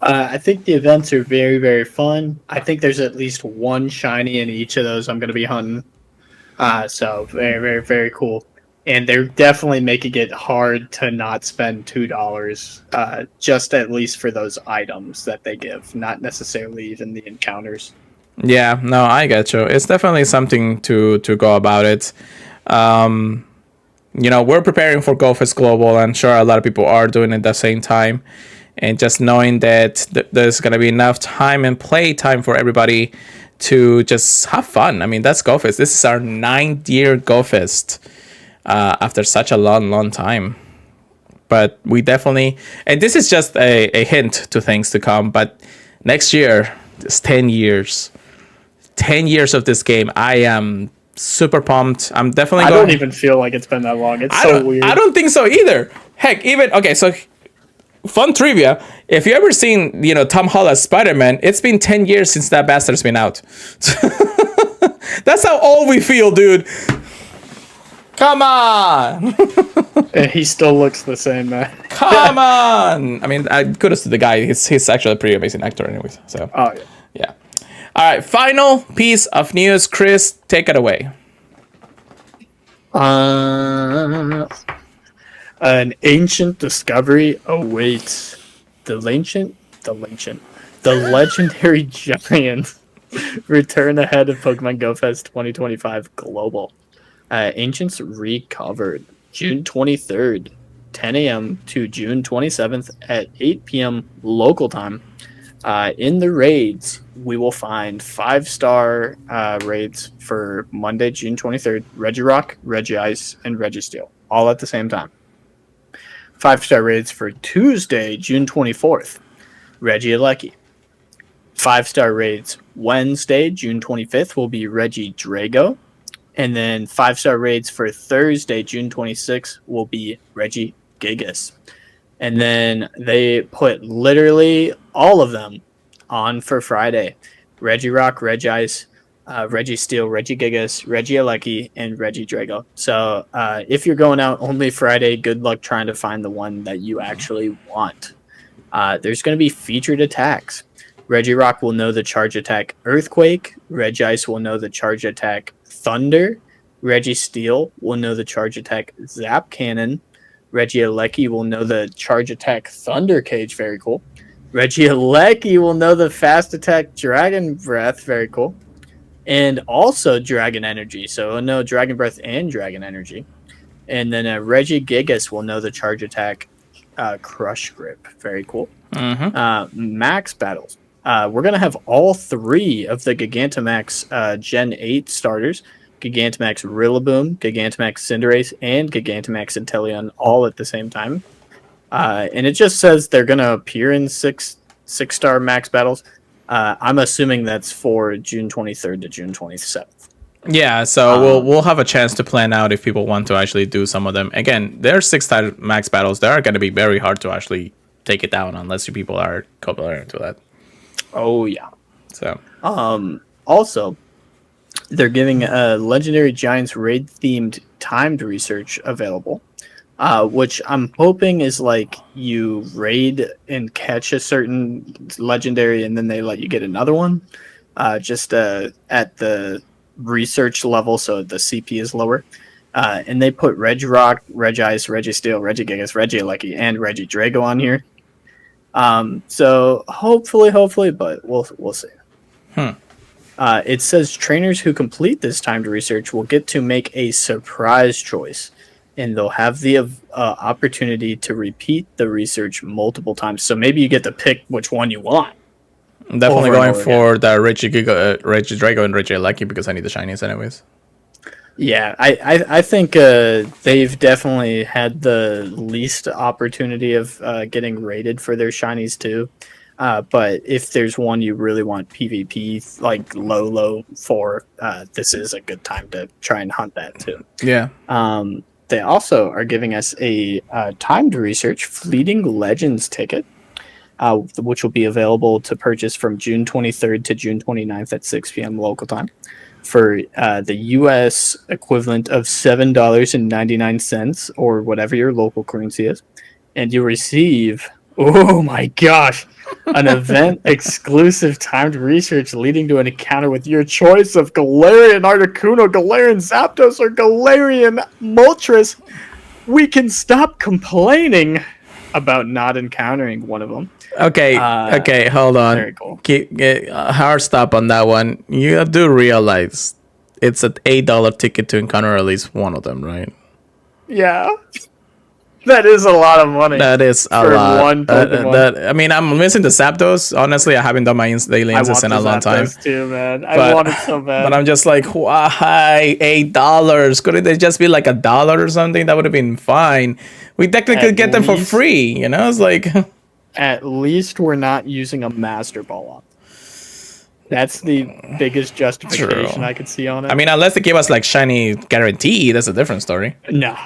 I think the events are very, very fun. I think there's at least one shiny in each of those I'm going to be hunting. So very, very, very cool. And they're definitely making it hard to not spend $2, just at least for those items that they give, not necessarily even the encounters. Yeah, no, I get you. It's definitely something to go about it. You know, we're preparing for GoFest Global. I'm sure a lot of people are doing it at the same time. And just knowing that there's going to be enough time and play time for everybody to just have fun. I mean, that's GoFest. This is our 9th year GoFest after such a long time. But we definitely... And this is just a hint to things to come. But next year, it's 10 years. 10 years of this game. I am... super pumped. I'm definitely I don't even feel like it's been that long. It's so weird. I don't think so either. Heck, even okay, so fun trivia. If you ever seen, you know, Tom Holland's Spider-Man, it's been 10 years since that bastard's been out. That's how old we feel, dude. Come on. He still looks the same, man. Come on. I mean, kudos to the guy. He's actually a pretty amazing actor anyways. So oh yeah. Yeah. All right, final piece of news. Chris, take it away. An ancient discovery awaits. The legendary giants return ahead of Pokemon GO Fest 2025 Global. Ancients recovered June 23rd, 10 a.m. to June 27th at 8 p.m. local time. In the raids, we will find 5-star raids for Monday, June 23rd, Regirock, Regice, and Registeel, all at the same time. 5-star raids for Tuesday, June 24th, Regieleki. 5-star raids Wednesday, June 25th, will be Regidrago. And then 5-star raids for Thursday, June 26th, will be Regigigas. And then they put literally all of them on for Friday. Regirock, Regice, Registeel, Regigigas, Regieleki, and Regidrago. So if you're going out only Friday, good luck trying to find the one that you actually want. There's going to be featured attacks. Regirock will know the charge attack Earthquake. Regice will know the charge attack Thunder. Registeel will know the charge attack Zap Cannon. Regieleki will know the charge attack Thunder Cage, very cool. Regieleki will know the fast attack Dragon Breath, very cool. And also Dragon Energy, so it'll know Dragon Breath and Dragon Energy. And then Regigigas will know the charge attack Crush Grip, very cool. Max battles. We're going to have all 3 of the Gigantamax Gen 8 starters. Gigantamax Rillaboom, Gigantamax Cinderace, and Gigantamax Inteleon all at the same time. And it just says they're going to appear in 6-star max battles. I'm assuming that's for June 23rd to June 27th. Yeah, so we'll have a chance to plan out if people want to actually do some of them. Again, they're 6-star max battles. They are going to be very hard to actually take it down unless you people are compliant to that. Oh, yeah. So also, they're giving a Legendary Giants raid-themed timed research available, which I'm hoping is like you raid and catch a certain legendary and then they let you get another one. Just at the research level, so the CP is lower. And they put Regirock, Regice, Registeel, Regigigas, Regieleki, and Regidrago on here. So hopefully, but we'll see. It says trainers who complete this timed research will get to make a surprise choice, and they'll have the opportunity to repeat the research multiple times. So maybe you get to pick which one you want. I'm definitely going for the Regidrago and Regieleki because I need the shinies anyways. Yeah, I think they've definitely had the least opportunity of getting rated for their shinies too. But if there's one you really want PvP like low for, this is a good time to try and hunt that too. Yeah. They also are giving us a timed research Fleeting Legends ticket, which will be available to purchase from June 23rd to June 29th at 6 p.m. local time, for the U.S. equivalent of $7.99 or whatever your local currency is, and you receive, oh my gosh, an event exclusive timed research leading to an encounter with your choice of Galarian Articuno, Galarian Zapdos, or Galarian Moltres. We can stop complaining about not encountering one of them. Okay, hold on. Very cool. Hard stop on that one. You do realize it's an $8 ticket to encounter at least one of them, right? Yeah. That is a lot of money. That is a lot. One Pokemon. I mean, I'm missing the Zapdos. Honestly, I haven't done my daily instances in a long time. Too, man. I want it so bad. But I'm just like, why $8? Couldn't they just be like $1 or something? That would have been fine. We technically get them for free, you know? It's like... At least we're not using a Master Ball on. That's the biggest justification I could see on it. I mean, unless they give us like shiny guarantee, that's a different story. No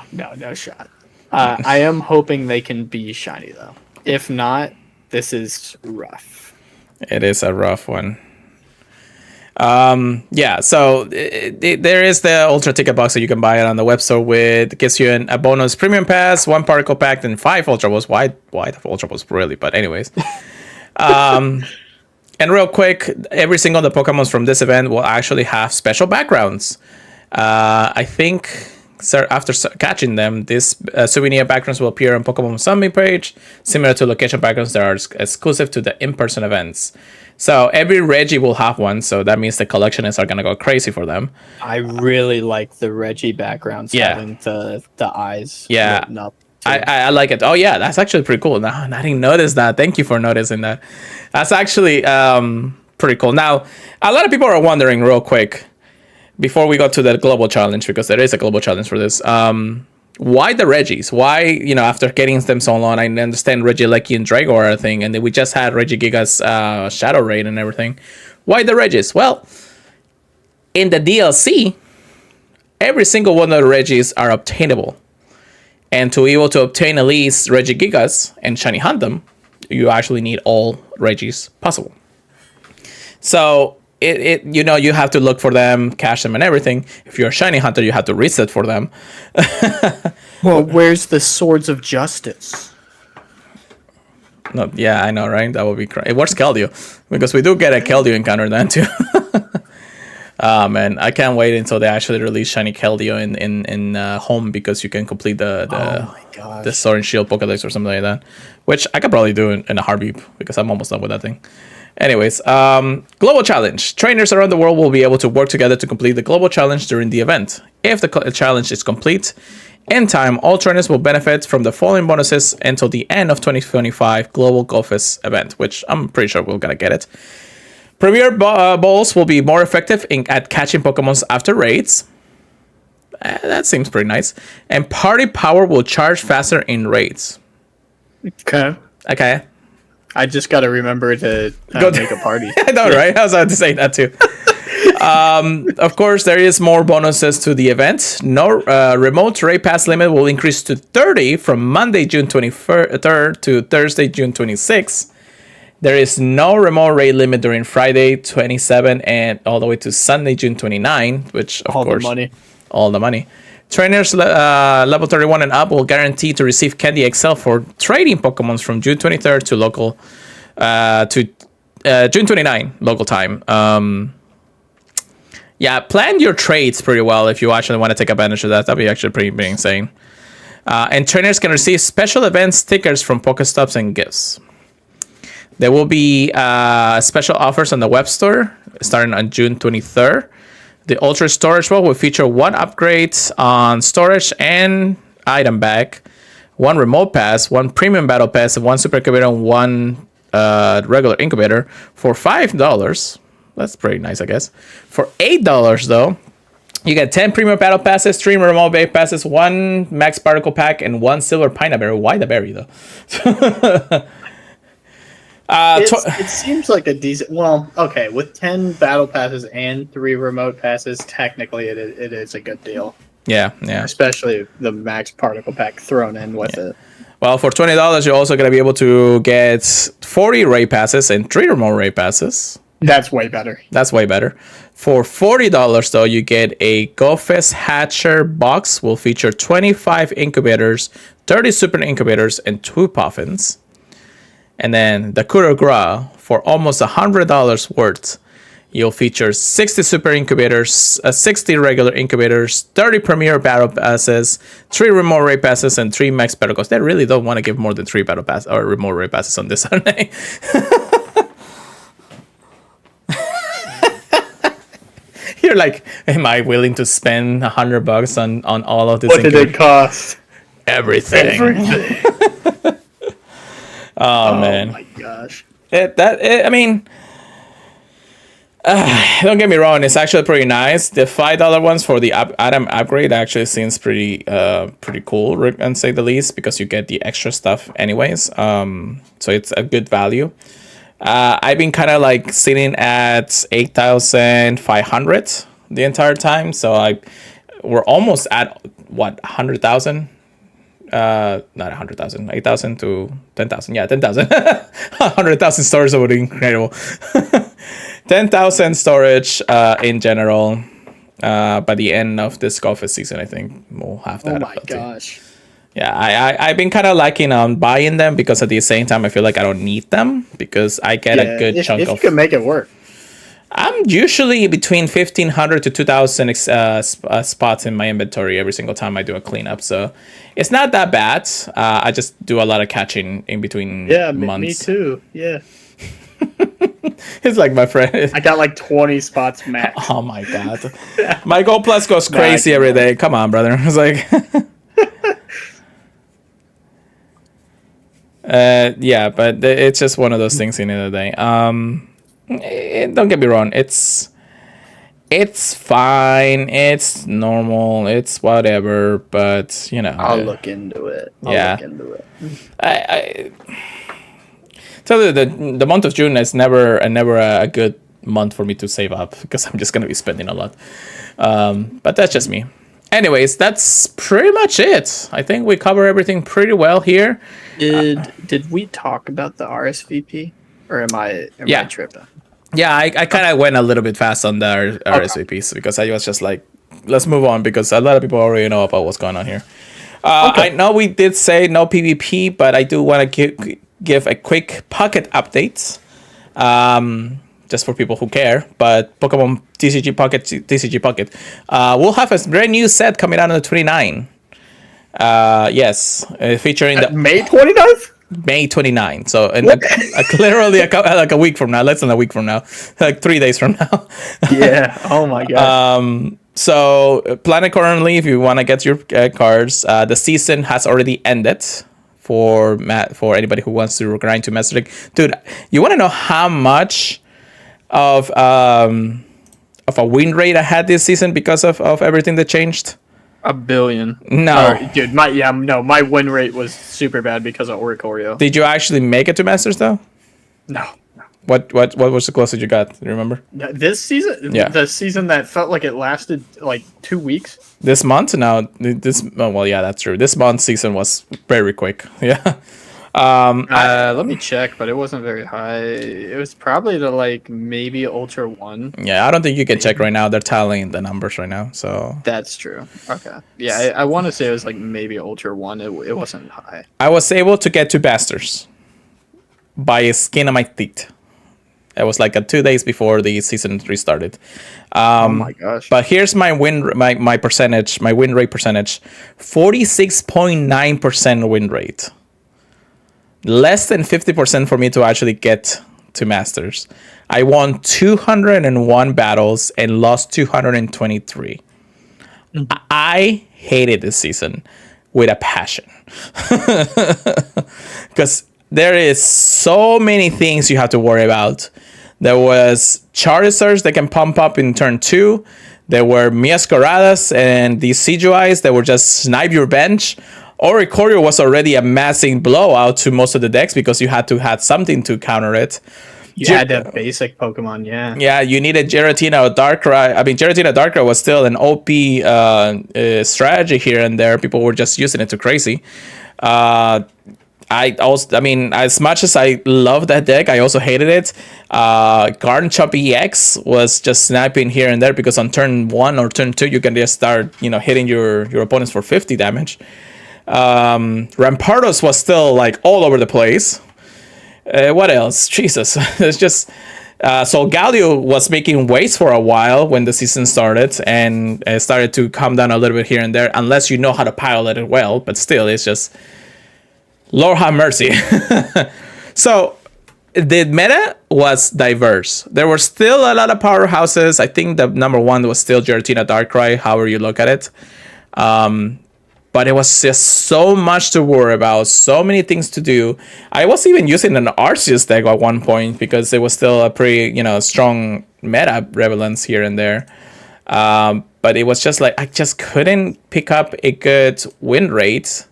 shot. I am hoping they can be shiny though. If not, this is rough. It is a rough one. Yeah, so there is the Ultra Ticket Box that you can buy it on the web store with. It gives you a bonus Premium Pass, 1 Particle Pack, and 5 Ultra Balls. Why the Ultra Balls, really? But anyways. And real quick, every single of the Pokemons from this event will actually have special backgrounds. I think after catching them, these souvenir backgrounds will appear on Pokemon Summary page, similar to location backgrounds that are exclusive to the in-person events. So every Reggie will have one, so that means the collectionists are gonna go crazy for them. I really like the Reggie backgrounds having the eyes. Yeah, I like it. Oh yeah, that's actually pretty cool. Now I didn't notice that. Thank you for noticing that. That's actually pretty cool. Now a lot of people are wondering, real quick, before we go to the global challenge, because there is a global challenge for this. Why the Reggies? Why, after getting them so long, I understand Regieleki and Drago are a thing, and then we just had Regigigas Shadow Raid and everything. Why the Reggies? Well, in the DLC, every single one of the Reggies are obtainable. And to be able to obtain at least Regigigas and Shiny Hunt them, you actually need all Reggies possible. So you have to look for them, cache them, and everything. If you're a shiny hunter, you have to reset for them. Well, where's the Swords of Justice? No, yeah, I know, right? That would be crazy. Where's Keldeo? Because we do get a Keldeo encounter then too. Man, I can't wait until they actually release shiny Keldeo in home, because you can complete the Sword and Shield Pokédex or something like that, which I could probably do in a heartbeat because I'm almost done with that thing. Anyways, global challenge. Trainers around the world will be able to work together to complete the global challenge during the event. If the challenge is complete in time, all trainers will benefit from the following bonuses until the end of 2025 Global GO Fest event, which I'm pretty sure we're gonna get it. Premier balls will be more effective at catching Pokemons after raids. That seems pretty nice. And party power will charge faster in raids. Okay. I just got to remember to make a party. I know, right? I was about to say that too. Of course, there is more bonuses to the event. No remote raid pass limit will increase to 30 from Monday, June 23rd to Thursday, June 26th. There is no remote raid limit during Friday, 27 and all the way to Sunday, June 29, which of course, all the money. Trainers level 31 and up will guarantee to receive Candy XL for trading Pokemons from June 23rd to local June 29 local time. Yeah, plan your trades pretty well if you actually want to take advantage of that. That'd be actually pretty insane. And trainers can receive special event stickers from Pokestops and gifts. There will be special offers on the web store starting on June 23rd. The Ultra Storage Vault will feature 1 upgrade on storage and item bag, 1 remote pass, 1 premium battle pass, and 1 super incubator, and 1 regular incubator for $5. That's pretty nice, I guess. For $8, though, you get 10 premium battle passes, 3 remote bay passes, 1 max particle pack, and 1 silver pineapple berry. Why the berry, though? It seems like a decent. Well, okay, with 10 battle passes and 3 remote passes, technically it is a good deal. Yeah. Especially the max particle pack thrown in with it. Well, for $20, you're also going to be able to get 40 raid passes and 3 remote raid passes. That's way better. For $40, though, you get a Go Fest Hatcher box. Will feature 25 incubators, 30 super incubators, and 2 puffins. And then the Kuragra, for almost $100 worth, you'll feature 60 super incubators, 60 regular incubators, 30 premier battle passes, 3 remote raid passes, and 3 max particles. They really don't want to give more than 3 battle passes or remote raid passes on this Saturday. You're like, am I willing to spend $100 on all of this? What did it cost? Everything. Oh man! Oh my gosh! I mean, don't get me wrong. It's actually pretty nice. The $5 ones for the item upgrade actually seems pretty cool, and say the least, because you get the extra stuff anyways. So it's a good value. I've been kind of like sitting at 8,500 the entire time. So we're almost at what, 100,000. Not 100,000, 8,000 to 10,000. Yeah, 10,000. 100,000 storage would be incredible. 10,000 storage in general. By the end of this Go Fest season, I think we'll have that. Oh my gosh. Yeah, I've been kind of liking on buying them because at the same time I feel like I don't need them because I get a good chunk of. If you can make it work. I'm usually between 1,500 to 2,000 spots in my inventory every single time I do a cleanup, so it's not that bad. I just do a lot of catching in between months. Me too. Yeah. It's like my friend. I got like 20 spots max. Oh my god, my Gold Plus goes crazy every day. Come on, brother. It's like. Yeah, but it's just one of those things in the end of the day. Don't get me wrong, it's fine, it's normal, it's whatever, but you know, I'll look into it. I tell you, the month of June is never a good month for me to save up because I'm just gonna be spending a lot. But that's just me. Anyways, that's pretty much it. I think we cover everything pretty well here. Did we talk about the RSVP, or am I tripping? Yeah, I kind of went a little bit fast on the RSVPs because I was just like, let's move on because a lot of people already know about what's going on here. I know we did say no PvP, but I do want to give a quick Pocket update, just for people who care. But Pokemon TCG Pocket, we'll have a brand new set coming out on the 29th. Yes, featuring the May 29th. May 29. So literally like a week from now, less than a week from now, like 3 days from now. Yeah. Oh my god. So plan accordingly if you want to get your cards. The season has already ended for anybody who wants to grind to Master League. Dude, you want to know how much of a win rate I had this season because of everything that changed? 1 billion. No. Dude, my win rate was super bad because of Oricorio. Did you actually make it to Masters though? No. What was the closest you got? Do you remember? This season? Yeah. The season that felt like it lasted like 2 weeks? This month? No. Well, yeah, that's true. This month's season was very quick. Yeah. Let me check, but it wasn't very high. It was probably to like maybe Ultra 1. Yeah, I don't think you can check right now. They're tallying the numbers right now, so. That's true. Okay. Yeah, I want to say it was like maybe Ultra 1. It wasn't high. I was able to get to Basters by a skin of my teeth. It was like 2 days before the season restarted. Oh my gosh! But here's my my percentage, my win rate percentage: 46.9% win rate. Less than 50% for me to actually get to Masters. I won 201 battles and lost 223. I hated this season with a passion. Because there is so many things you have to worry about. There was Charizards that can pump up in turn 2. There were Miascoradas and these Sijuais that were just snipe your bench. Oricorio was already a massive blowout to most of the decks because you had to have something to counter it. You had that basic Pokemon, yeah. Yeah, you needed Giratina or Darkrai. I mean, Giratina Darkrai was still an OP strategy here and there. People were just using it too crazy. As much as I love that deck, I also hated it. Garchomp EX was just sniping here and there because on turn 1 or turn 2, you can just start, hitting your opponents for 50 damage. Rampardos was still like all over the place. What else? Jesus. It's just Solgaleo was making waves for a while when the season started, and it started to come down a little bit here and there, unless you know how to pilot it well. But still, it's just Lord have mercy. So the meta was diverse. There were still a lot of powerhouses. I think the number 1 was still Giratina Darkrai, however you look at it. But it was just so much to worry about, so many things to do. I was even using an Arceus deck at one point because it was still a pretty, strong meta relevance here and there. But it was just like, I just couldn't pick up a good win rate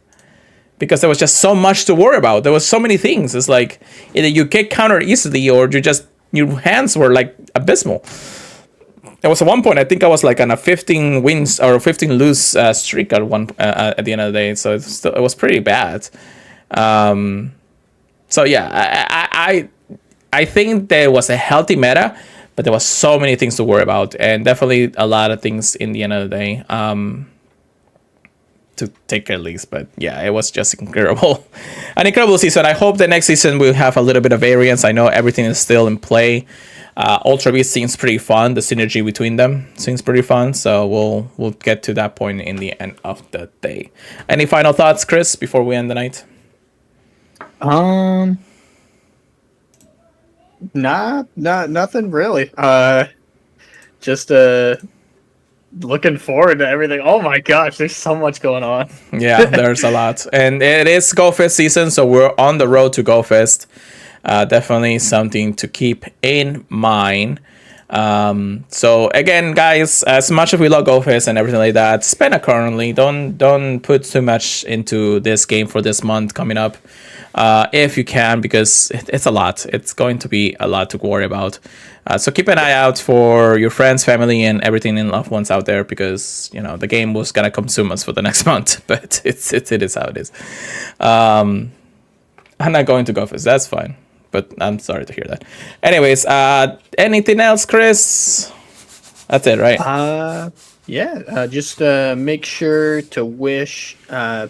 because there was just so much to worry about. There was so many things. It's like either you get countered easily or your hands were like abysmal. There was at one point, I think I was like on a 15 wins or 15 lose streak at the end of the day. So it was pretty bad. So yeah, I think there was a healthy meta, but there was so many things to worry about, and definitely a lot of things in the end of the day to take care at least. But yeah, it was just incredible, an incredible season. I hope the next season we'll have a little bit of variance. I know everything is still in play. Ultra Beast seems pretty fun. The synergy between them seems pretty fun. So we'll get to that point in the end of the day. Any final thoughts, Chris, before we end the night? Nothing really. Just looking forward to everything. Oh my gosh, there's so much going on. Yeah, there's a lot, and it is Go Fest season, so we're on the road to Go Fest. Definitely something to keep in mind. So again, guys, as much as we love Go Fest and everything like that, spend accordingly. Don't put too much into this game for this month coming up, if you can, because it's a lot. It's going to be a lot to worry about. So keep an eye out for your friends, family, and everything and loved ones out there, because the game was gonna consume us for the next month. But it is how it is. I'm not going to Go Fest. That's fine. But I'm sorry to hear that. Anyways, anything else, Chris? That's it, right? Just make sure to wish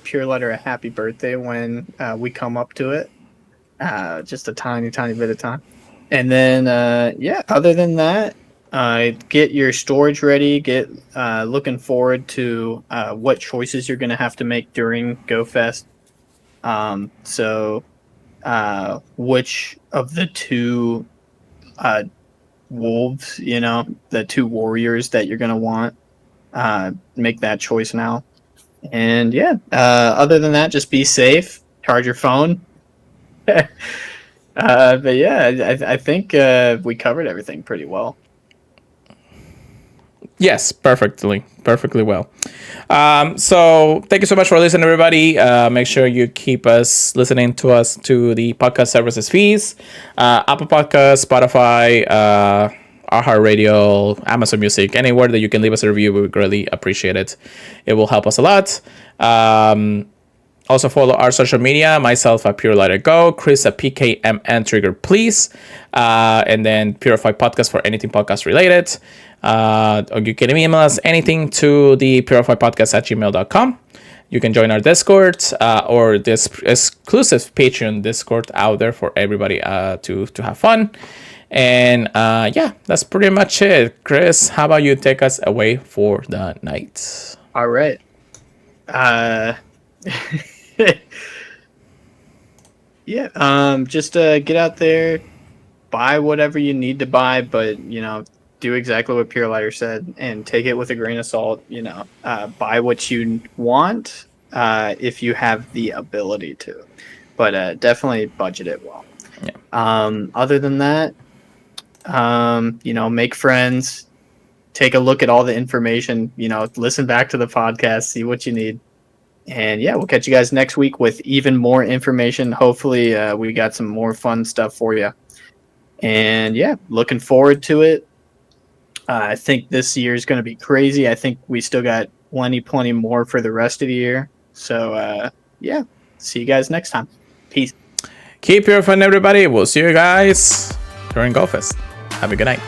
Pure Letter a happy birthday when we come up to it. Just a tiny bit of time. And then, other than that, get your storage ready. Get looking forward to what choices you're going to have to make during Go Fest. Which of the two wolves, the two warriors that you're going to want, make that choice now. And other than that, just be safe, charge your phone. But yeah, I think we covered everything pretty well. Yes, perfectly well. So thank you so much for listening, everybody. Make sure you keep us listening to the podcast services fees, Apple Podcasts, Spotify, iHeartRadio, Amazon Music, anywhere that you can leave us a review. We would greatly appreciate it. It will help us a lot. Also follow our social media, myself at Pure Lighter Go, Chris at PKMN Trigger Please, and then Purified Podcast for anything podcast related. Or you can email us anything to the purifiedpodcast@gmail.com. You can join our Discord or this exclusive Patreon Discord out there for everybody to have fun. And yeah, that's pretty much it. Chris, how about you take us away for the night? All right. Yeah. Just get out there, buy whatever you need to buy, but do exactly what Pure Lighter said and take it with a grain of salt. Buy what you want if you have the ability to, but definitely budget it well. Yeah. Other than that, make friends, take a look at all the information, listen back to the podcast, see what you need. And yeah, we'll catch you guys next week with even more information. Hopefully, we got some more fun stuff for you. And yeah, looking forward to it. I think this year is going to be crazy. I think we still got plenty more for the rest of the year. So yeah, see you guys next time. Peace. Keep your fun, everybody. We'll see you guys during GoFest. Have a good night.